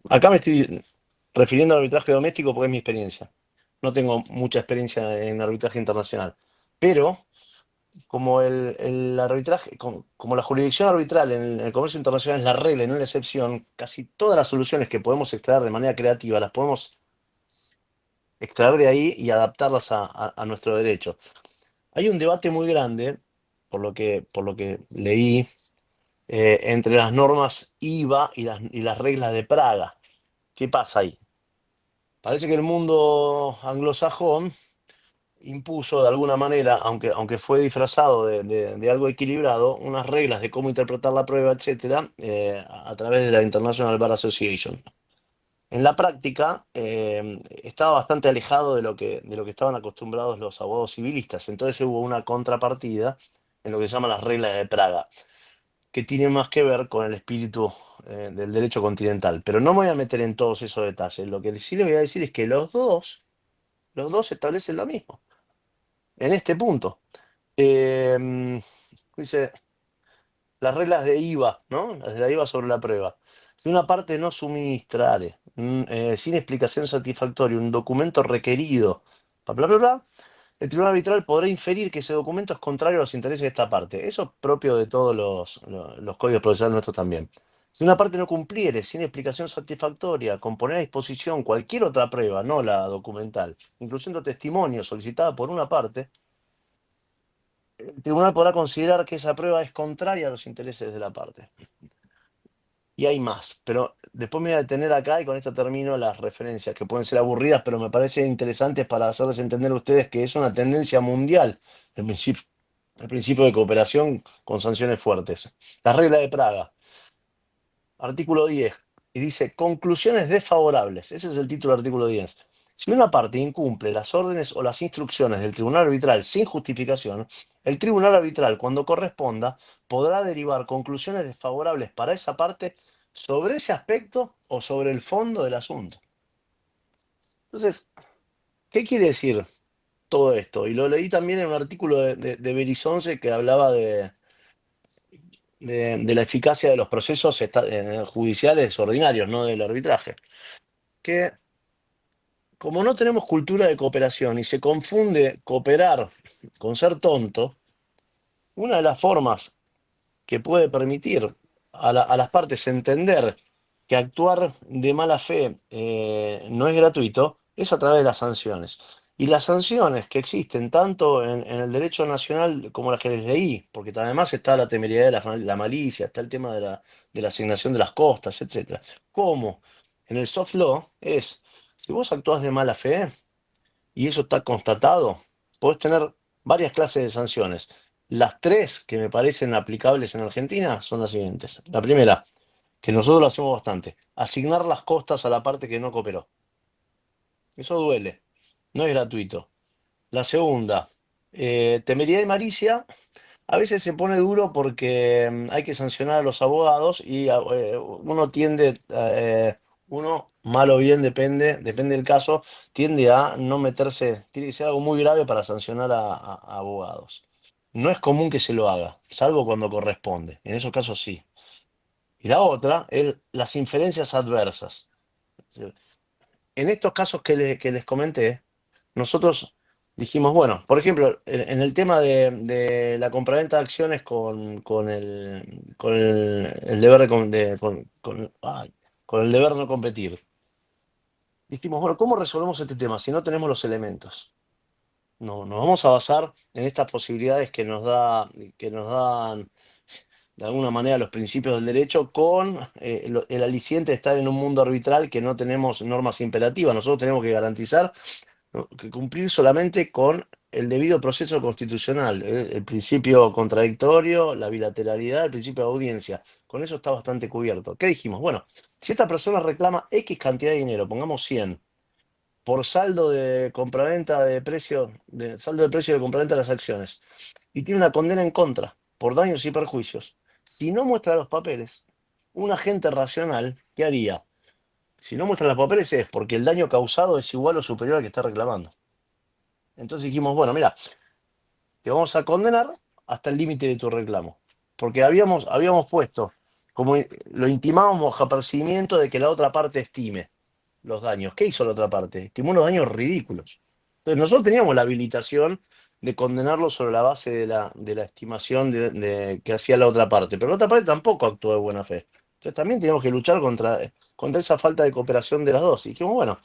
Acá me estoy refiriendo al arbitraje doméstico porque es mi experiencia. No tengo mucha experiencia en arbitraje internacional. Pero como el arbitraje, como la jurisdicción arbitral en el comercio internacional es la regla y no la excepción, casi todas las soluciones que podemos extraer de manera creativa las podemos extraer de ahí y adaptarlas a nuestro derecho. Hay un debate muy grande, por lo que leí, entre las normas IVA y las reglas de Praga. ¿Qué pasa ahí? Parece que el mundo anglosajón impuso de alguna manera, aunque fue disfrazado de algo equilibrado, unas reglas de cómo interpretar la prueba, etcétera, a través de la International Bar Association. En la práctica, estaba bastante alejado de lo que estaban acostumbrados los abogados civilistas. Entonces hubo una contrapartida en lo que se llama las reglas de Praga, que tiene más que ver con el espíritu, del derecho continental. Pero no me voy a meter en todos esos detalles. Lo que sí les voy a decir es que los dos establecen lo mismo en este punto. Dice las reglas de IVA, ¿no? Las de la IVA sobre la prueba. Si una parte no suministrare, sin explicación satisfactoria, un documento requerido, bla, bla, bla, bla, el tribunal arbitral podrá inferir que ese documento es contrario a los intereses de esta parte. Eso es propio de todos los códigos procesales nuestros también. Si una parte no cumpliere sin explicación satisfactoria con poner a disposición cualquier otra prueba, no la documental, incluyendo testimonio solicitada por una parte, el tribunal podrá considerar que esa prueba es contraria a los intereses de la parte. Y hay más, pero después me voy a detener acá y con esto termino las referencias, que pueden ser aburridas, pero me parecen interesantes para hacerles entender a ustedes que es una tendencia mundial el principio de cooperación con sanciones fuertes. La regla de Praga, artículo 10, y dice conclusiones desfavorables. Ese es el título del artículo 10. Si una parte incumple las órdenes o las instrucciones del tribunal arbitral sin justificación, el tribunal arbitral, cuando corresponda, podrá derivar conclusiones desfavorables para esa parte sobre ese aspecto o sobre el fondo del asunto. Entonces, ¿qué quiere decir todo esto? Y lo leí también en un artículo de Berizonce que hablaba de la eficacia de los procesos judiciales ordinarios, no del arbitraje. Que como no tenemos cultura de cooperación y se confunde cooperar con ser tonto, una de las formas que puede permitir a las partes entender que actuar de mala fe, no es gratuito, es a través de las sanciones. Y las sanciones que existen tanto en el derecho nacional como las que les leí, porque además está la temeridad de la malicia, está el tema de la asignación de las costas, etcétera, como en el soft law es, si vos actuás de mala fe, y eso está constatado, podés tener varias clases de sanciones. Las tres que me parecen aplicables en Argentina son las siguientes. La primera, que nosotros lo hacemos bastante, asignar las costas a la parte que no cooperó. Eso duele, no es gratuito. La segunda, temeridad y malicia, a veces se pone duro porque hay que sancionar a los abogados y uno, mal o bien, depende del caso, tiende a no meterse, tiene que ser algo muy grave para sancionar a abogados. No es común que se lo haga, salvo cuando corresponde. En esos casos sí. Y la otra es las inferencias adversas. En estos casos que les comenté, nosotros dijimos, bueno, por ejemplo, en el tema de la compraventa de acciones con el deber con el deber no competir. Dijimos, bueno, ¿cómo resolvemos este tema si no tenemos los elementos? No, nos vamos a basar en estas posibilidades que nos dan de alguna manera los principios del derecho con el aliciente de estar en un mundo arbitral que no tenemos normas imperativas. Nosotros tenemos que garantizar, ¿no?, que cumplir solamente con el debido proceso constitucional, el principio contradictorio, la bilateralidad, el principio de audiencia. Con eso está bastante cubierto. ¿Qué dijimos? Bueno, si esta persona reclama X cantidad de dinero, pongamos 100, por saldo de compraventa de precio, saldo de precio de compraventa de las acciones, y tiene una condena en contra por daños y perjuicios, si no muestra los papeles, un agente racional, ¿qué haría? Si no muestra los papeles es porque el daño causado es igual o superior al que está reclamando. Entonces dijimos, bueno, mira, te vamos a condenar hasta el límite de tu reclamo. Porque habíamos puesto, como lo intimábamos bajo apercibimiento de que la otra parte estime los daños. ¿Qué hizo la otra parte? Estimó unos daños ridículos. Entonces nosotros teníamos la habilitación de condenarlo sobre la base de la estimación que hacía la otra parte. Pero la otra parte tampoco actuó de buena fe. Entonces también teníamos que luchar contra esa falta de cooperación de las dos. Y dijimos, bueno,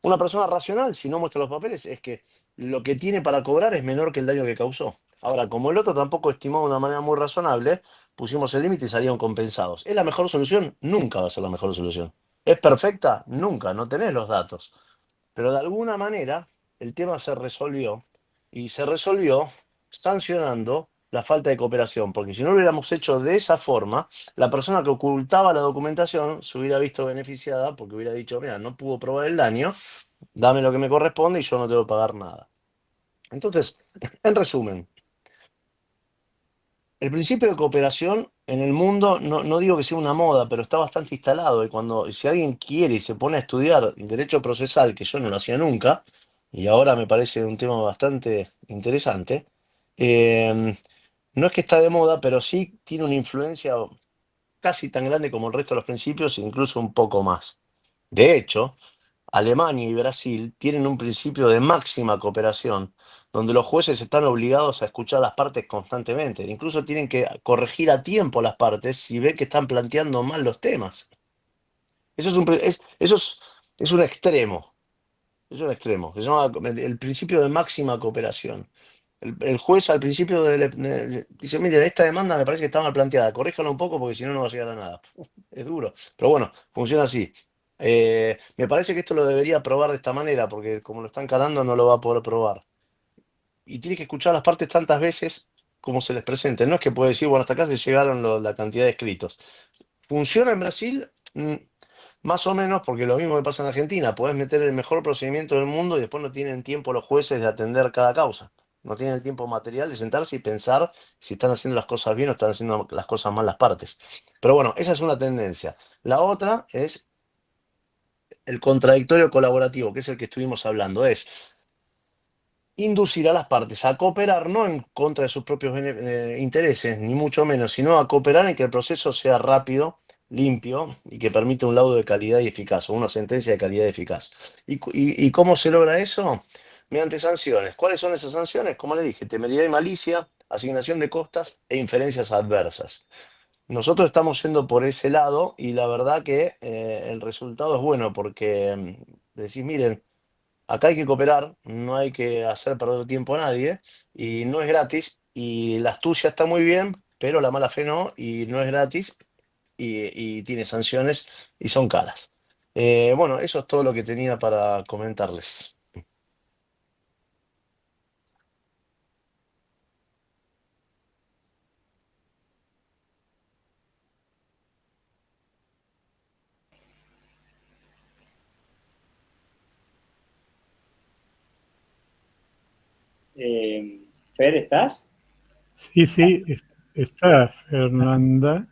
una persona racional, si no muestra los papeles, es que lo que tiene para cobrar es menor que el daño que causó. Ahora, como el otro tampoco estimó de una manera muy razonable, pusimos el límite y salieron compensados. ¿Es la mejor solución? Nunca va a ser la mejor solución. ¿Es perfecta? Nunca, no tenés los datos. Pero de alguna manera el tema se resolvió y se resolvió sancionando la falta de cooperación, porque si no lo hubiéramos hecho de esa forma, la persona que ocultaba la documentación se hubiera visto beneficiada porque hubiera dicho, mira, no pudo probar el daño, dame lo que me corresponde y yo no tengo que pagar nada. Entonces, en resumen, el principio de cooperación en el mundo, no digo que sea una moda, pero está bastante instalado. Y si alguien quiere y se pone a estudiar derecho procesal, que yo no lo hacía nunca, y ahora me parece un tema bastante interesante, eh, no es que está de moda, pero sí tiene una influencia casi tan grande como el resto de los principios, incluso un poco más. De hecho, Alemania y Brasil tienen un principio de máxima cooperación, donde los jueces están obligados a escuchar las partes constantemente. Incluso tienen que corregir a tiempo las partes si ven que están planteando mal los temas. Eso es es un extremo. Es un extremo, que se llama el principio de máxima cooperación. El juez al principio dice, miren, esta demanda me parece que está mal planteada, corríjala un poco porque si no, no va a llegar a nada. Es duro, pero bueno, funciona así. Me parece que esto lo debería probar de esta manera, porque como lo están calando no lo va a poder probar. Y tiene que escuchar las partes tantas veces como se les presente. No es que puede decir, bueno, hasta acá se llegaron la cantidad de escritos. ¿Funciona en Brasil? Más o menos, porque lo mismo que pasa en Argentina. Podés meter el mejor procedimiento del mundo y después no tienen tiempo los jueces de atender cada causa. No tienen el tiempo material de sentarse y pensar si están haciendo las cosas bien o están haciendo las cosas mal las partes. Pero bueno, esa es una tendencia. La otra es el contradictorio colaborativo, que es el que estuvimos hablando. Es inducir a las partes a cooperar no en contra de sus propios intereses, ni mucho menos, sino a cooperar en que el proceso sea rápido, limpio y que permita un laudo de calidad y eficaz, o una sentencia de calidad y eficaz. ¿Y cómo se logra eso? Mediante sanciones. ¿Cuáles son esas sanciones? Como le dije, temeridad y malicia, asignación de costas e inferencias adversas. Nosotros estamos yendo por ese lado y la verdad que el resultado es bueno porque decís, miren, acá hay que cooperar, no hay que hacer perder tiempo a nadie y no es gratis y la astucia está muy bien, pero la mala fe no y no es gratis y tiene sanciones y son caras. Bueno, eso es todo lo que tenía para comentarles. Fer, ¿estás? Sí, sí, está Fernanda.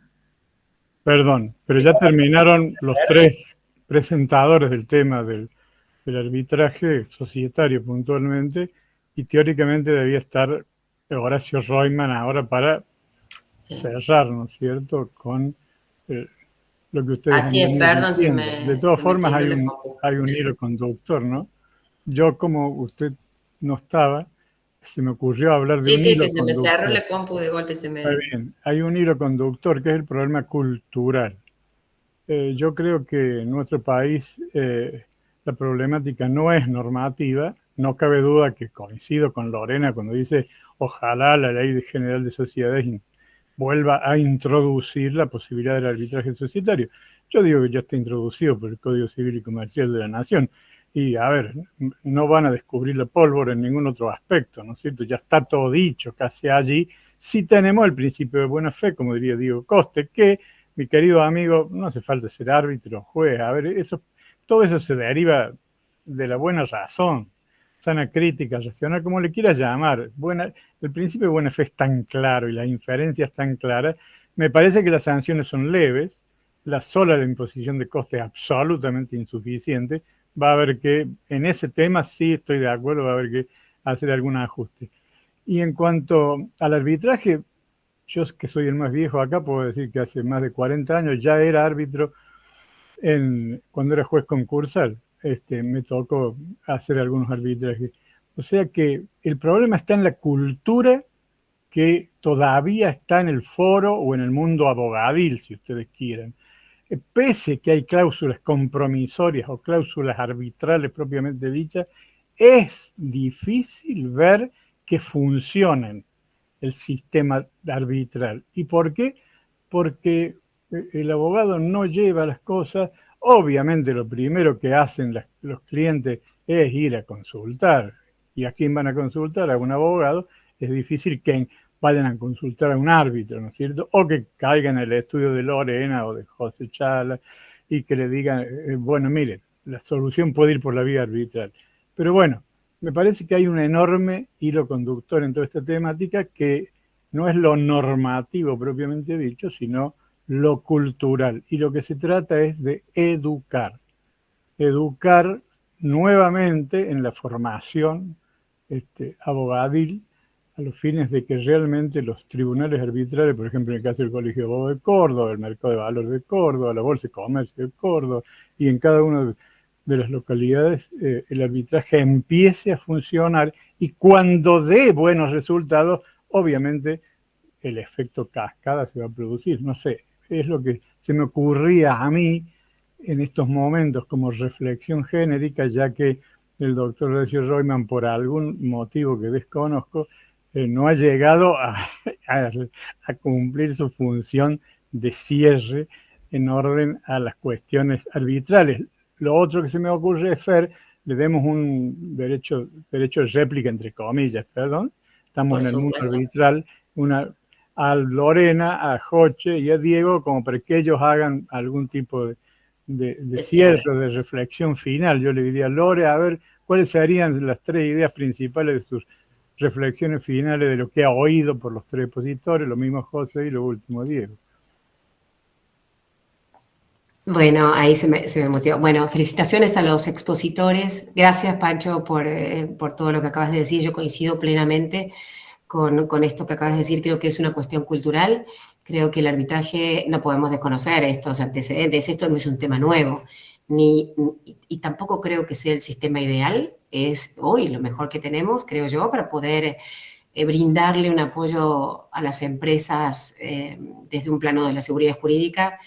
Perdón, pero ya terminaron los tres presentadores del tema del arbitraje societario puntualmente y teóricamente debía estar Horacio Royman ahora para Sí. cerrar, ¿no es cierto?, con lo que ustedes han Así es, venido perdón si diciendo. De todas se me formas, tildó la compu. hay un hilo conductor, ¿no? Yo, como usted no estaba, se me ocurrió hablar de Sí, un sí, que hilo se me cerró conductor. la compu de golpe, se Está me... bien, hay un hilo conductor que es el problema cultural. Yo creo que en nuestro país la problemática no es normativa. No cabe duda que coincido con Lorena cuando dice ojalá la Ley General de Sociedades vuelva a introducir la posibilidad del arbitraje societario. Yo digo que ya está introducido por el Código Civil y Comercial de la Nación. Y a ver, no van a descubrir la pólvora en ningún otro aspecto, ¿no es cierto? Ya está todo dicho casi allí. Si tenemos el principio de buena fe, como diría Diego Coste, que mi querido amigo, no hace falta ser árbitro, juez, a ver, todo eso se deriva de la buena razón, sana crítica, racional, como le quieras llamar. El principio de buena fe es tan claro y las inferencias tan claras. Me parece que las sanciones son leves, la sola imposición de costes es absolutamente insuficiente. Va a haber que, en ese tema sí estoy de acuerdo, va a haber que hacer algún ajuste. Y en cuanto al arbitraje, yo que soy el más viejo acá, puedo decir que hace más de 40 años ya era árbitro cuando era juez concursal. Me tocó hacer algunos arbitrajes. O sea que el problema está en la cultura que todavía está en el foro o en el mundo abogadil, si ustedes quieren. Pese que hay cláusulas compromisorias o cláusulas arbitrales propiamente dichas, es difícil ver que funcionen el sistema arbitral. ¿Y por qué? Porque el abogado no lleva las cosas. Obviamente lo primero que hacen los clientes es ir a consultar. ¿Y a quién van a consultar? A un abogado. Es difícil que vayan a consultar a un árbitro, ¿no es cierto? O que caigan en el estudio de Lorena o de José Chala y que le digan, bueno, miren, la solución puede ir por la vía arbitral. Pero bueno, me parece que hay un enorme hilo conductor en toda esta temática que no es lo normativo propiamente dicho, sino lo cultural. Y lo que se trata es de educar nuevamente en la formación abogadil a los fines de que realmente los tribunales arbitrales, por ejemplo en el caso del Colegio de Abogados de Córdoba, el Mercado de Valores de Córdoba, la Bolsa de Comercio de Córdoba, y en cada una de las localidades el arbitraje empiece a funcionar, y cuando dé buenos resultados, obviamente el efecto cascada se va a producir. No sé, es lo que se me ocurría a mí en estos momentos como reflexión genérica, ya que el doctor Horacio Royman, por algún motivo que desconozco, no ha llegado a cumplir su función de cierre en orden a las cuestiones arbitrales. Lo otro que se me ocurre es, Fer, le demos un derecho de réplica, entre comillas, perdón. Estamos en el mundo arbitral, a Lorena, a Joche y a Diego, como para que ellos hagan algún tipo de cierre, de reflexión final. Yo le diría, Lore, a ver, ¿cuáles serían las 3 ideas principales de sus reflexiones finales de lo que ha oído por los 3 expositores, lo mismo José y lo último Diego? Bueno, ahí se me motivó. Bueno, felicitaciones a los expositores. Gracias, Pancho, por todo lo que acabas de decir. Yo coincido plenamente con esto que acabas de decir. Creo que es una cuestión cultural. Creo que el arbitraje, no podemos desconocer estos antecedentes. Esto no es un tema nuevo. Y tampoco creo que sea el sistema ideal. Es hoy lo mejor que tenemos, creo yo, para poder brindarle un apoyo a las empresas desde un plano de la seguridad jurídica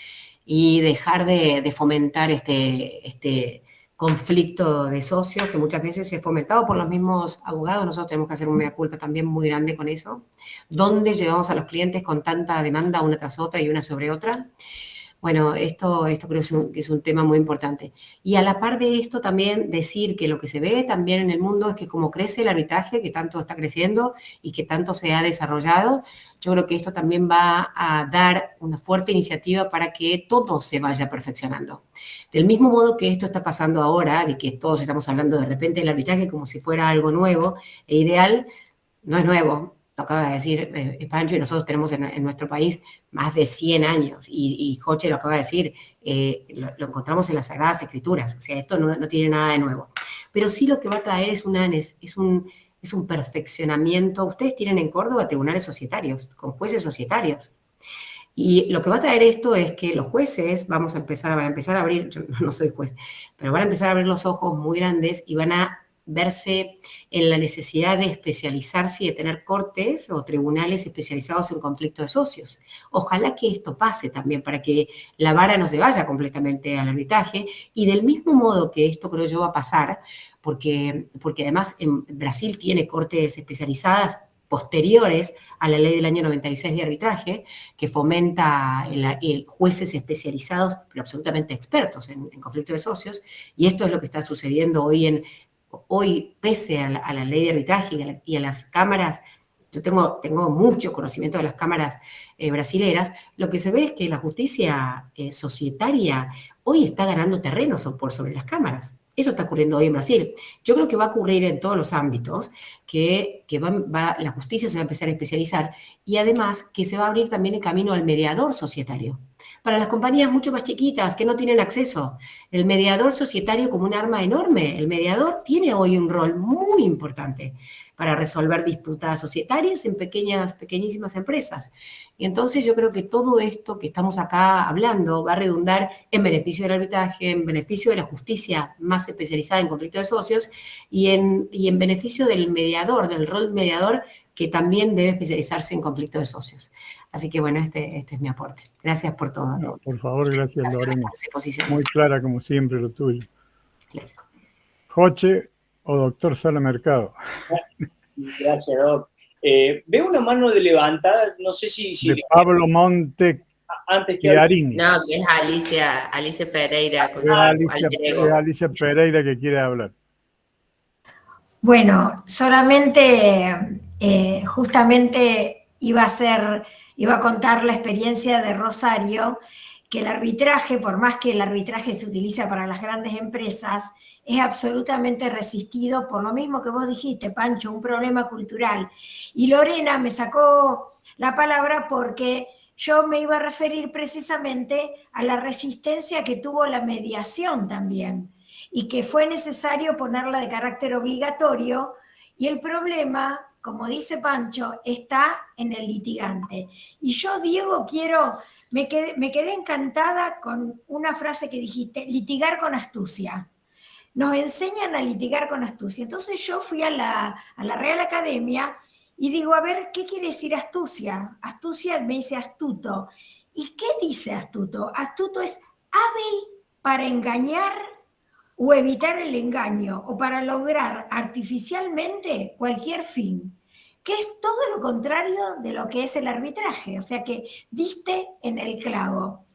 y dejar de fomentar este conflicto de socios que muchas veces es fomentado por los mismos abogados. Nosotros tenemos que hacer un mea culpa también muy grande con eso. ¿Dónde llevamos a los clientes con tanta demanda una tras otra y una sobre otra? Bueno, esto creo que es un tema muy importante. Y a la par de esto también decir que lo que se ve también en el mundo es que como crece el arbitraje, que tanto está creciendo y que tanto se ha desarrollado, yo creo que esto también va a dar una fuerte iniciativa para que todo se vaya perfeccionando. Del mismo modo que esto está pasando ahora, de que todos estamos hablando de repente del arbitraje como si fuera algo nuevo e ideal, no es nuevo. Lo acaba de decir Pancho, y nosotros tenemos en nuestro país más de 100 años, y Joche lo acaba de decir, lo encontramos en las Sagradas Escrituras, o sea, esto no tiene nada de nuevo. Pero sí lo que va a traer es un perfeccionamiento. Ustedes tienen en Córdoba tribunales societarios, con jueces societarios. Y lo que va a traer esto es que los jueces van a empezar a abrir, yo no soy juez, pero van a empezar a abrir los ojos muy grandes y van a verse en la necesidad de especializarse y de tener cortes o tribunales especializados en conflicto de socios. Ojalá que esto pase también para que la vara no se vaya completamente al arbitraje, y del mismo modo que esto creo yo va a pasar, porque además en Brasil tiene cortes especializadas posteriores a la ley del año 96 de arbitraje, que fomenta jueces especializados, pero absolutamente expertos en conflicto de socios, y esto es lo que está sucediendo hoy, pese a la ley de arbitraje y a las cámaras. Yo tengo mucho conocimiento de las cámaras brasileras. Lo que se ve es que la justicia societaria hoy está ganando terreno por sobre las cámaras. Eso está ocurriendo hoy en Brasil. Yo creo que va a ocurrir en todos los ámbitos, que la justicia se va a empezar a especializar, y además que se va a abrir también el camino al mediador societario. Para las compañías mucho más chiquitas que no tienen acceso, el mediador societario como un arma enorme. El mediador tiene hoy un rol muy importante para resolver disputas societarias en pequeñísimas empresas. Y entonces yo creo que todo esto que estamos acá hablando va a redundar en beneficio del arbitraje, en beneficio de la justicia más especializada en conflicto de socios y en beneficio del mediador, del rol mediador, que también debe especializarse en conflicto de socios. Así que bueno, este es mi aporte. Gracias por todo. No, por favor, gracias Lorena. Muy clara como siempre lo tuyo. Gracias. Joche o doctor Sala Mercado. Gracias, Doc. Veo una mano de levantada, no sé si de Pablo Monte antes que Chiarini. No, que es Alicia Pereira. Es Alicia Pereira que quiere hablar. Bueno, solamente, justamente iba a contar la experiencia de Rosario, que el arbitraje, por más que el arbitraje se utiliza para las grandes empresas, es absolutamente resistido por lo mismo que vos dijiste, Pancho, un problema cultural. Y Lorena me sacó la palabra porque yo me iba a referir precisamente a la resistencia que tuvo la mediación también, y que fue necesario ponerla de carácter obligatorio, y el problema, como dice Pancho, está en el litigante. Y yo, Diego, me quedé encantada con una frase que dijiste, litigar con astucia. Nos enseñan a litigar con astucia. Entonces yo fui a la Real Academia y digo, a ver, ¿qué quiere decir astucia? Astucia me dice astuto. ¿Y qué dice astuto? Astuto es hábil para engañar o evitar el engaño, o para lograr artificialmente cualquier fin, que es todo lo contrario de lo que es el arbitraje, o sea que diste en el clavo.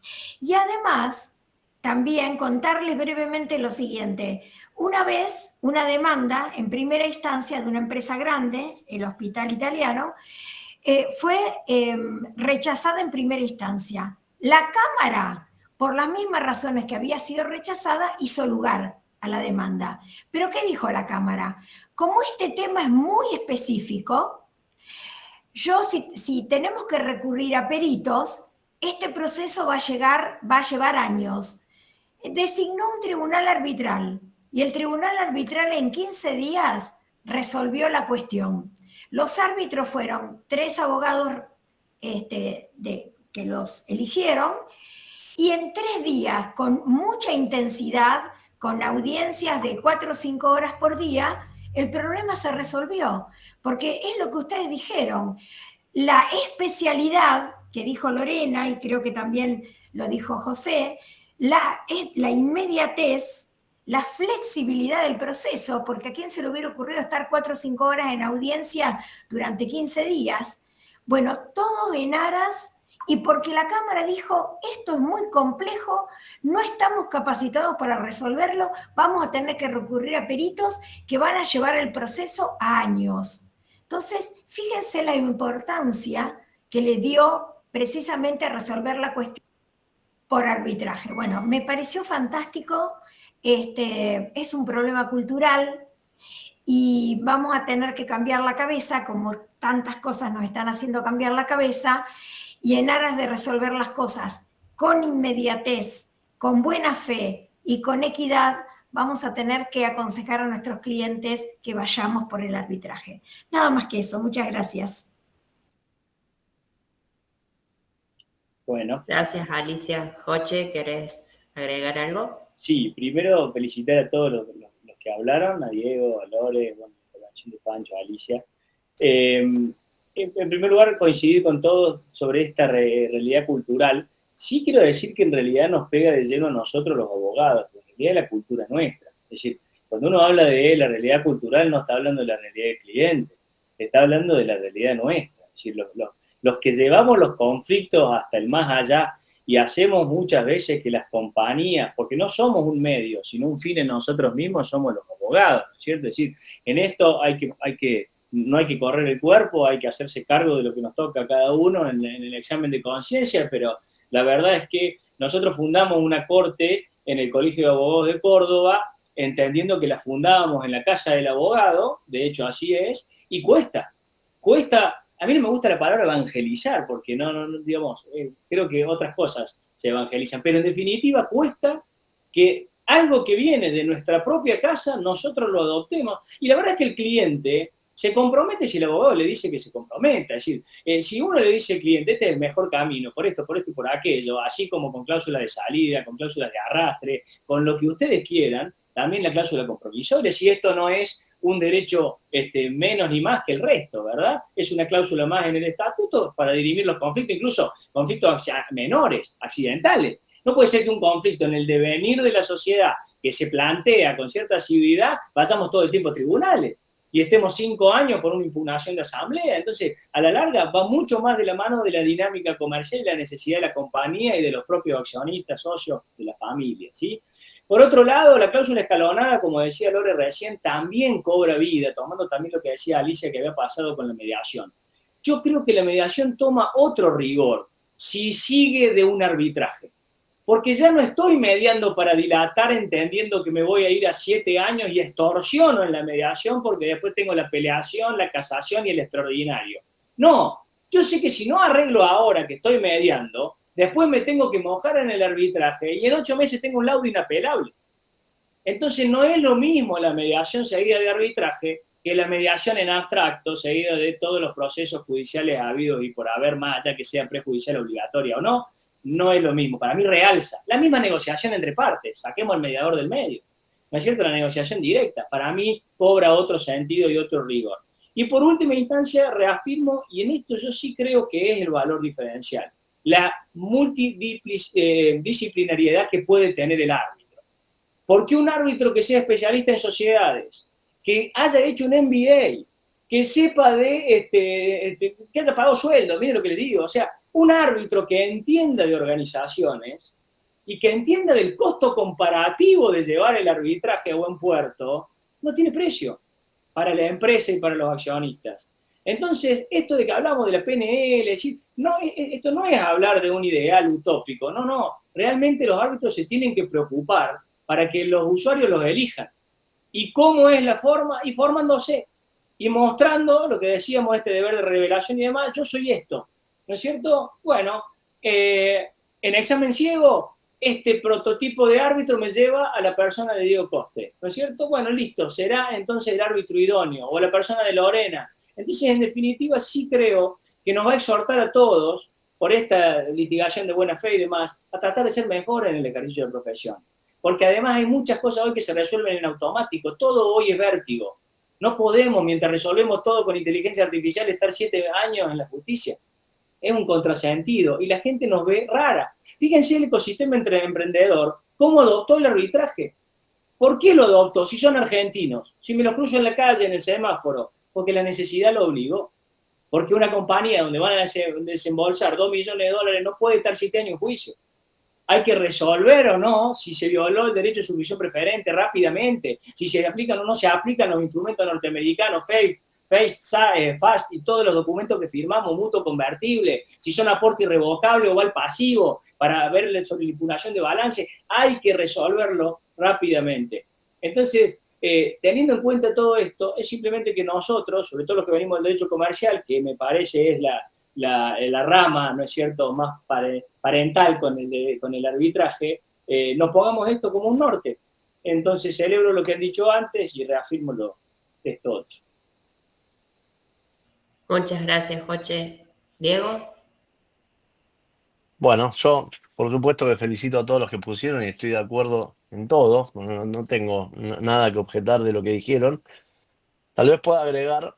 Y además, también contarles brevemente lo siguiente. Una vez, una demanda en primera instancia de una empresa grande, el Hospital Italiano, fue rechazada en primera instancia. La Cámara, por las mismas razones que había sido rechazada, hizo lugar a la demanda. ¿Pero qué dijo la Cámara? Como este tema es muy específico, si tenemos que recurrir a peritos, este proceso va a llevar años. Designó un tribunal arbitral y el tribunal arbitral en 15 días resolvió la cuestión. Los árbitros fueron 3 abogados que los eligieron, y en 3 días, con mucha intensidad, con audiencias de 4 o 5 horas por día, el problema se resolvió, porque es lo que ustedes dijeron, la especialidad que dijo Lorena, y creo que también lo dijo José, la inmediatez, la flexibilidad del proceso, porque a quién se le hubiera ocurrido estar 4 o 5 horas en audiencia durante 15 días. Bueno, todo en aras, y porque la Cámara dijo, esto es muy complejo, no estamos capacitados para resolverlo, vamos a tener que recurrir a peritos que van a llevar el proceso a años. Entonces, fíjense la importancia que le dio precisamente a resolver la cuestión por arbitraje. Bueno, me pareció fantástico, es un problema cultural y vamos a tener que cambiar la cabeza, como tantas cosas nos están haciendo cambiar la cabeza, y en aras de resolver las cosas con inmediatez, con buena fe y con equidad, vamos a tener que aconsejar a nuestros clientes que vayamos por el arbitraje. Nada más que eso, muchas gracias. Bueno. Gracias, Alicia. Joche, ¿querés agregar algo? Sí, primero felicitar a todos los que hablaron, a Diego, a Lore, bueno, la intervención de Pancho, a Alicia. En primer lugar, coincidir con todos sobre esta realidad cultural. Sí quiero decir que en realidad nos pega de lleno a nosotros los abogados, en realidad es la cultura nuestra. Es decir, cuando uno habla de la realidad cultural no está hablando de la realidad del cliente, está hablando de la realidad nuestra. Es decir, los que llevamos los conflictos hasta el más allá y hacemos muchas veces que las compañías, porque no somos un medio, sino un fin en nosotros mismos, somos los abogados, ¿no es cierto? Es decir, en esto no hay que correr el cuerpo, hay que hacerse cargo de lo que nos toca a cada uno en el examen de conciencia, pero la verdad es que nosotros fundamos una corte en el Colegio de Abogados de Córdoba, entendiendo que la fundábamos en la Casa del Abogado, de hecho así es, y cuesta, a mí no me gusta la palabra evangelizar, porque digamos, creo que otras cosas se evangelizan, pero en definitiva cuesta que algo que viene de nuestra propia casa nosotros lo adoptemos, y la verdad es que el cliente se compromete si el abogado le dice que se comprometa. Es decir, si uno le dice al cliente, este es el mejor camino, por esto y por aquello, así como con cláusulas de salida, con cláusulas de arrastre, con lo que ustedes quieran, también la cláusula compromisoria, si esto no es un derecho menos ni más que el resto, ¿verdad? Es una cláusula más en el estatuto para dirimir los conflictos, incluso conflictos menores, accidentales. No puede ser que un conflicto en el devenir de la sociedad que se plantea con cierta asiduidad, vayamos todo el tiempo a tribunales. y estemos 5 años por una impugnación de asamblea. Entonces, a la larga va mucho más de la mano de la dinámica comercial y la necesidad de la compañía y de los propios accionistas, socios de la familia, ¿sí? Por otro lado, la cláusula escalonada, como decía Lore recién, también cobra vida, tomando también lo que decía Alicia que había pasado con la mediación. Yo creo que la mediación toma otro rigor si sigue de un arbitraje. Porque ya no estoy mediando para dilatar entendiendo que me voy a ir a 7 años y extorsiono en la mediación porque después tengo la peleación, la casación y el extraordinario. No, yo sé que si no arreglo ahora que estoy mediando, después me tengo que mojar en el arbitraje y en 8 meses tengo un laudo inapelable. Entonces no es lo mismo la mediación seguida de arbitraje que la mediación en abstracto seguida de todos los procesos judiciales habidos y por haber, más allá que sea prejudicial obligatoria o no, no es lo mismo. Para mí realza. La misma negociación entre partes, saquemos al mediador del medio. ¿No es cierto? La negociación directa, para mí cobra otro sentido y otro rigor. Y por última instancia, reafirmo, y en esto yo sí creo que es el valor diferencial, la multidisciplinariedad que puede tener el árbitro. Porque un árbitro que sea especialista en sociedades, que haya hecho un MBA, que sepa que haya pagado sueldo, miren lo que le digo, o sea, un árbitro que entienda de organizaciones y que entienda del costo comparativo de llevar el arbitraje a buen puerto, no tiene precio para la empresa y para los accionistas. Entonces, esto de que hablamos de la PNL, decir, no, esto no es hablar de un ideal utópico, no, realmente los árbitros se tienen que preocupar para que los usuarios los elijan. ¿Y cómo es la forma? Y formándose, y mostrando lo que decíamos, este deber de revelación y demás, yo soy esto, ¿no es cierto? Bueno, en examen ciego, este prototipo de árbitro me lleva a la persona de Diego Coste, ¿no es cierto? Bueno, listo, será entonces el árbitro idóneo, o la persona de Lorena. Entonces, en definitiva, sí creo que nos va a exhortar a todos, por esta litigación de buena fe y demás, a tratar de ser mejores en el ejercicio de profesión. Porque además hay muchas cosas hoy que se resuelven en automático, todo hoy es vértigo. No podemos, mientras resolvemos todo con inteligencia artificial, estar 7 años en la justicia. Es un contrasentido y la gente nos ve rara. Fíjense el ecosistema emprendedor, cómo adoptó el arbitraje. ¿Por qué lo adoptó? Si son argentinos, si me los cruzo en la calle, en el semáforo, porque la necesidad lo obligó. Porque una compañía donde van a desembolsar $2 millones no puede estar 7 años en juicio. Hay que resolver o no si se violó el derecho de sumisión preferente rápidamente, si se aplican o no se aplican los instrumentos norteamericanos, FAST y todos los documentos que firmamos, mutuo convertible, si son aporte irrevocable o val pasivo, para ver sobre la impugnación de balance, hay que resolverlo rápidamente. Entonces, teniendo en cuenta todo esto, es simplemente que nosotros, sobre todo los que venimos del derecho comercial, que me parece es la rama, ¿no es cierto?, más parental con el arbitraje, nos pongamos esto como un norte. Entonces celebro lo que han dicho antes y reafirmo esto otro. Muchas gracias, Joche. Diego. Bueno, yo por supuesto que felicito a todos los que pusieron y estoy de acuerdo en todo, no tengo nada que objetar de lo que dijeron. Tal vez pueda agregar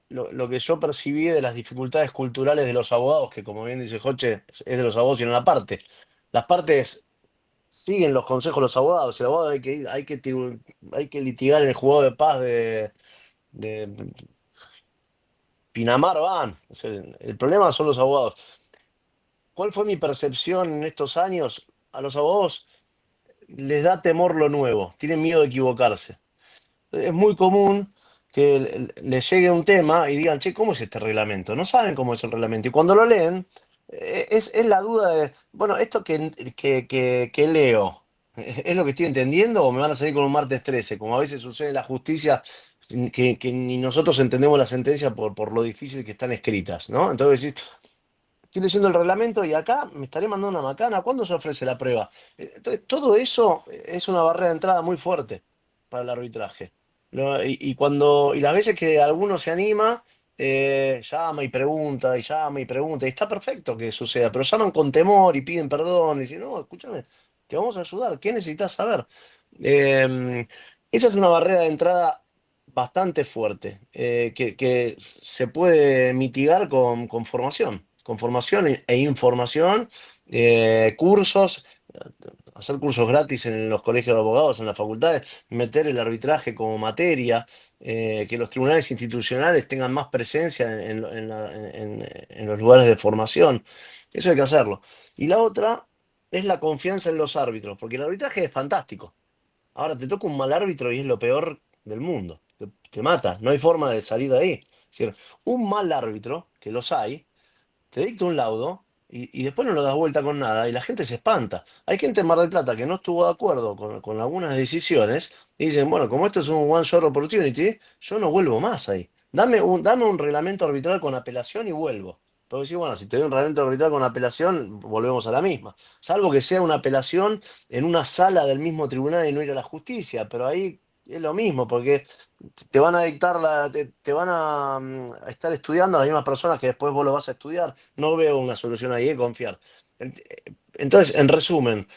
lo que yo percibí de las dificultades culturales de los abogados, que como bien dice Joche, es de los abogados y no la parte. Las partes siguen los consejos de los abogados, el abogado hay que litigar en el juzgado de paz de Pinamar, van. O sea, el problema son los abogados. ¿Cuál fue mi percepción en estos años? A los abogados les da temor lo nuevo, tienen miedo de equivocarse. Es muy común que les llegue un tema y digan, che, ¿cómo es este reglamento? No saben cómo es el reglamento. Y cuando lo leen, es la duda de, bueno, ¿esto que leo es lo que estoy entendiendo o me van a salir con un martes 13? Como a veces sucede en la justicia, que ni nosotros entendemos la sentencia por lo difícil que están escritas, ¿no? Entonces decís, estoy leyendo el reglamento y acá me estaré mandando una macana. ¿Cuándo se ofrece la prueba? Entonces, todo eso es una barrera de entrada muy fuerte para el arbitraje. Y las veces que alguno se anima, llama y pregunta, y llama y pregunta, y está perfecto que suceda, pero llaman con temor y piden perdón, y dicen, no, escúchame, te vamos a ayudar, ¿qué necesitas saber? Esa es una barrera de entrada bastante fuerte, que se puede mitigar con formación e información, cursos, hacer cursos gratis en los colegios de abogados, en las facultades, meter el arbitraje como materia, que los tribunales institucionales tengan más presencia en los lugares de formación. Eso hay que hacerlo. Y la otra es la confianza en los árbitros, porque el arbitraje es fantástico. Ahora te toca un mal árbitro y es lo peor del mundo. Te mata, no hay forma de salir de ahí. Es decir, un mal árbitro, que los hay, te dicta un laudo y después no lo das vuelta con nada y la gente se espanta. Hay gente en Mar del Plata que no estuvo de acuerdo con algunas decisiones y dicen, bueno, como esto es un one shot opportunity, yo no vuelvo más ahí. Dame un reglamento arbitral con apelación y vuelvo. Pero decir, bueno, si te doy un reglamento arbitral con apelación, volvemos a la misma. Salvo que sea una apelación en una sala del mismo tribunal y no ir a la justicia, pero ahí es lo mismo, porque te van a dictar te van a estar estudiando las mismas personas que después vos lo vas a estudiar. No veo una solución ahí de confiar. Entonces, en resumen,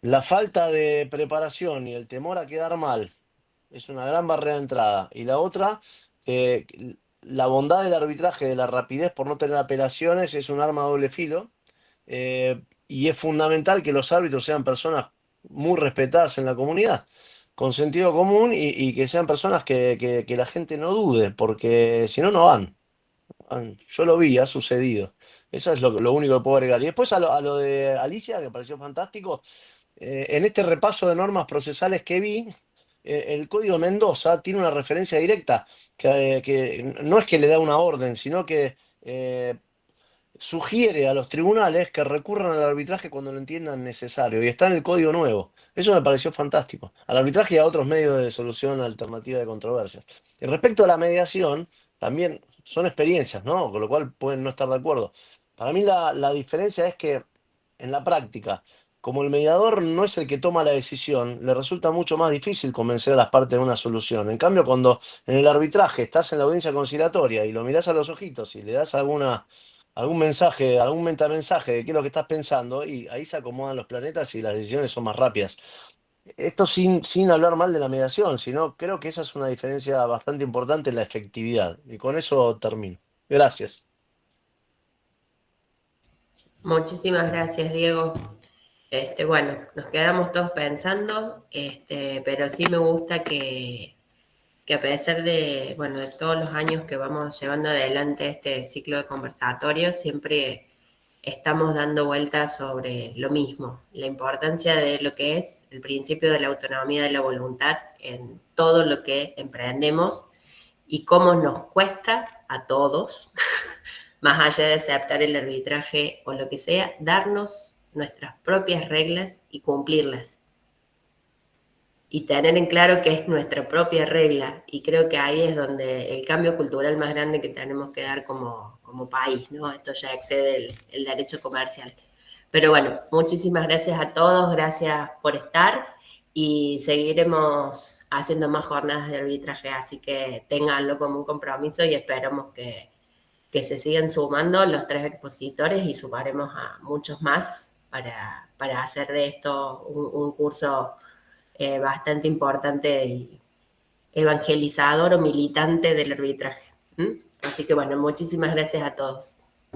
la falta de preparación y el temor a quedar mal es una gran barrera de entrada. Y la otra, eh, la bondad del arbitraje, de la rapidez por no tener apelaciones, es un arma a doble filo. Y es fundamental que los árbitros sean personas muy respetadas en la comunidad, con sentido común y que sean personas que la gente no dude, porque si no, no van. Yo lo vi, ha sucedido. Eso es lo único que puedo agregar. Y después a lo de Alicia, que me pareció fantástico, en este repaso de normas procesales que vi, el Código Mendoza tiene una referencia directa, que no es que le da una orden, sino que sugiere a los tribunales que recurran al arbitraje cuando lo entiendan necesario, y está en el Código Nuevo. Eso me pareció fantástico. Al arbitraje y a otros medios de solución alternativa de controversias. Y respecto a la mediación, también son experiencias, ¿no? Con lo cual pueden no estar de acuerdo. Para mí la diferencia es que en la práctica, como el mediador no es el que toma la decisión, le resulta mucho más difícil convencer a las partes de una solución. En cambio, cuando en el arbitraje estás en la audiencia conciliatoria y lo mirás a los ojitos y le das algún mensaje, algún metamensaje de qué es lo que estás pensando, y ahí se acomodan los planetas y las decisiones son más rápidas. Esto sin hablar mal de la mediación, sino creo que esa es una diferencia bastante importante en la efectividad. Y con eso termino. Gracias. Muchísimas gracias, Diego. Bueno, nos quedamos todos pensando, pero sí me gusta que a pesar de, bueno, de todos los años que vamos llevando adelante este ciclo de conversatorios, siempre estamos dando vueltas sobre lo mismo, la importancia de lo que es el principio de la autonomía de la voluntad en todo lo que emprendemos y cómo nos cuesta a todos, más allá de aceptar el arbitraje o lo que sea, darnos nuestras propias reglas y cumplirlas. Y tener en claro que es nuestra propia regla. Y creo que ahí es donde el cambio cultural más grande que tenemos que dar como país, ¿no? Esto ya excede el derecho comercial. Pero bueno, muchísimas gracias a todos, gracias por estar y seguiremos haciendo más jornadas de arbitraje, así que ténganlo como un compromiso y esperamos que se sigan sumando los 3 expositores y sumaremos a muchos más para hacer de esto un curso bastante importante y evangelizador o militante del arbitraje. Así que bueno, muchísimas gracias a todos.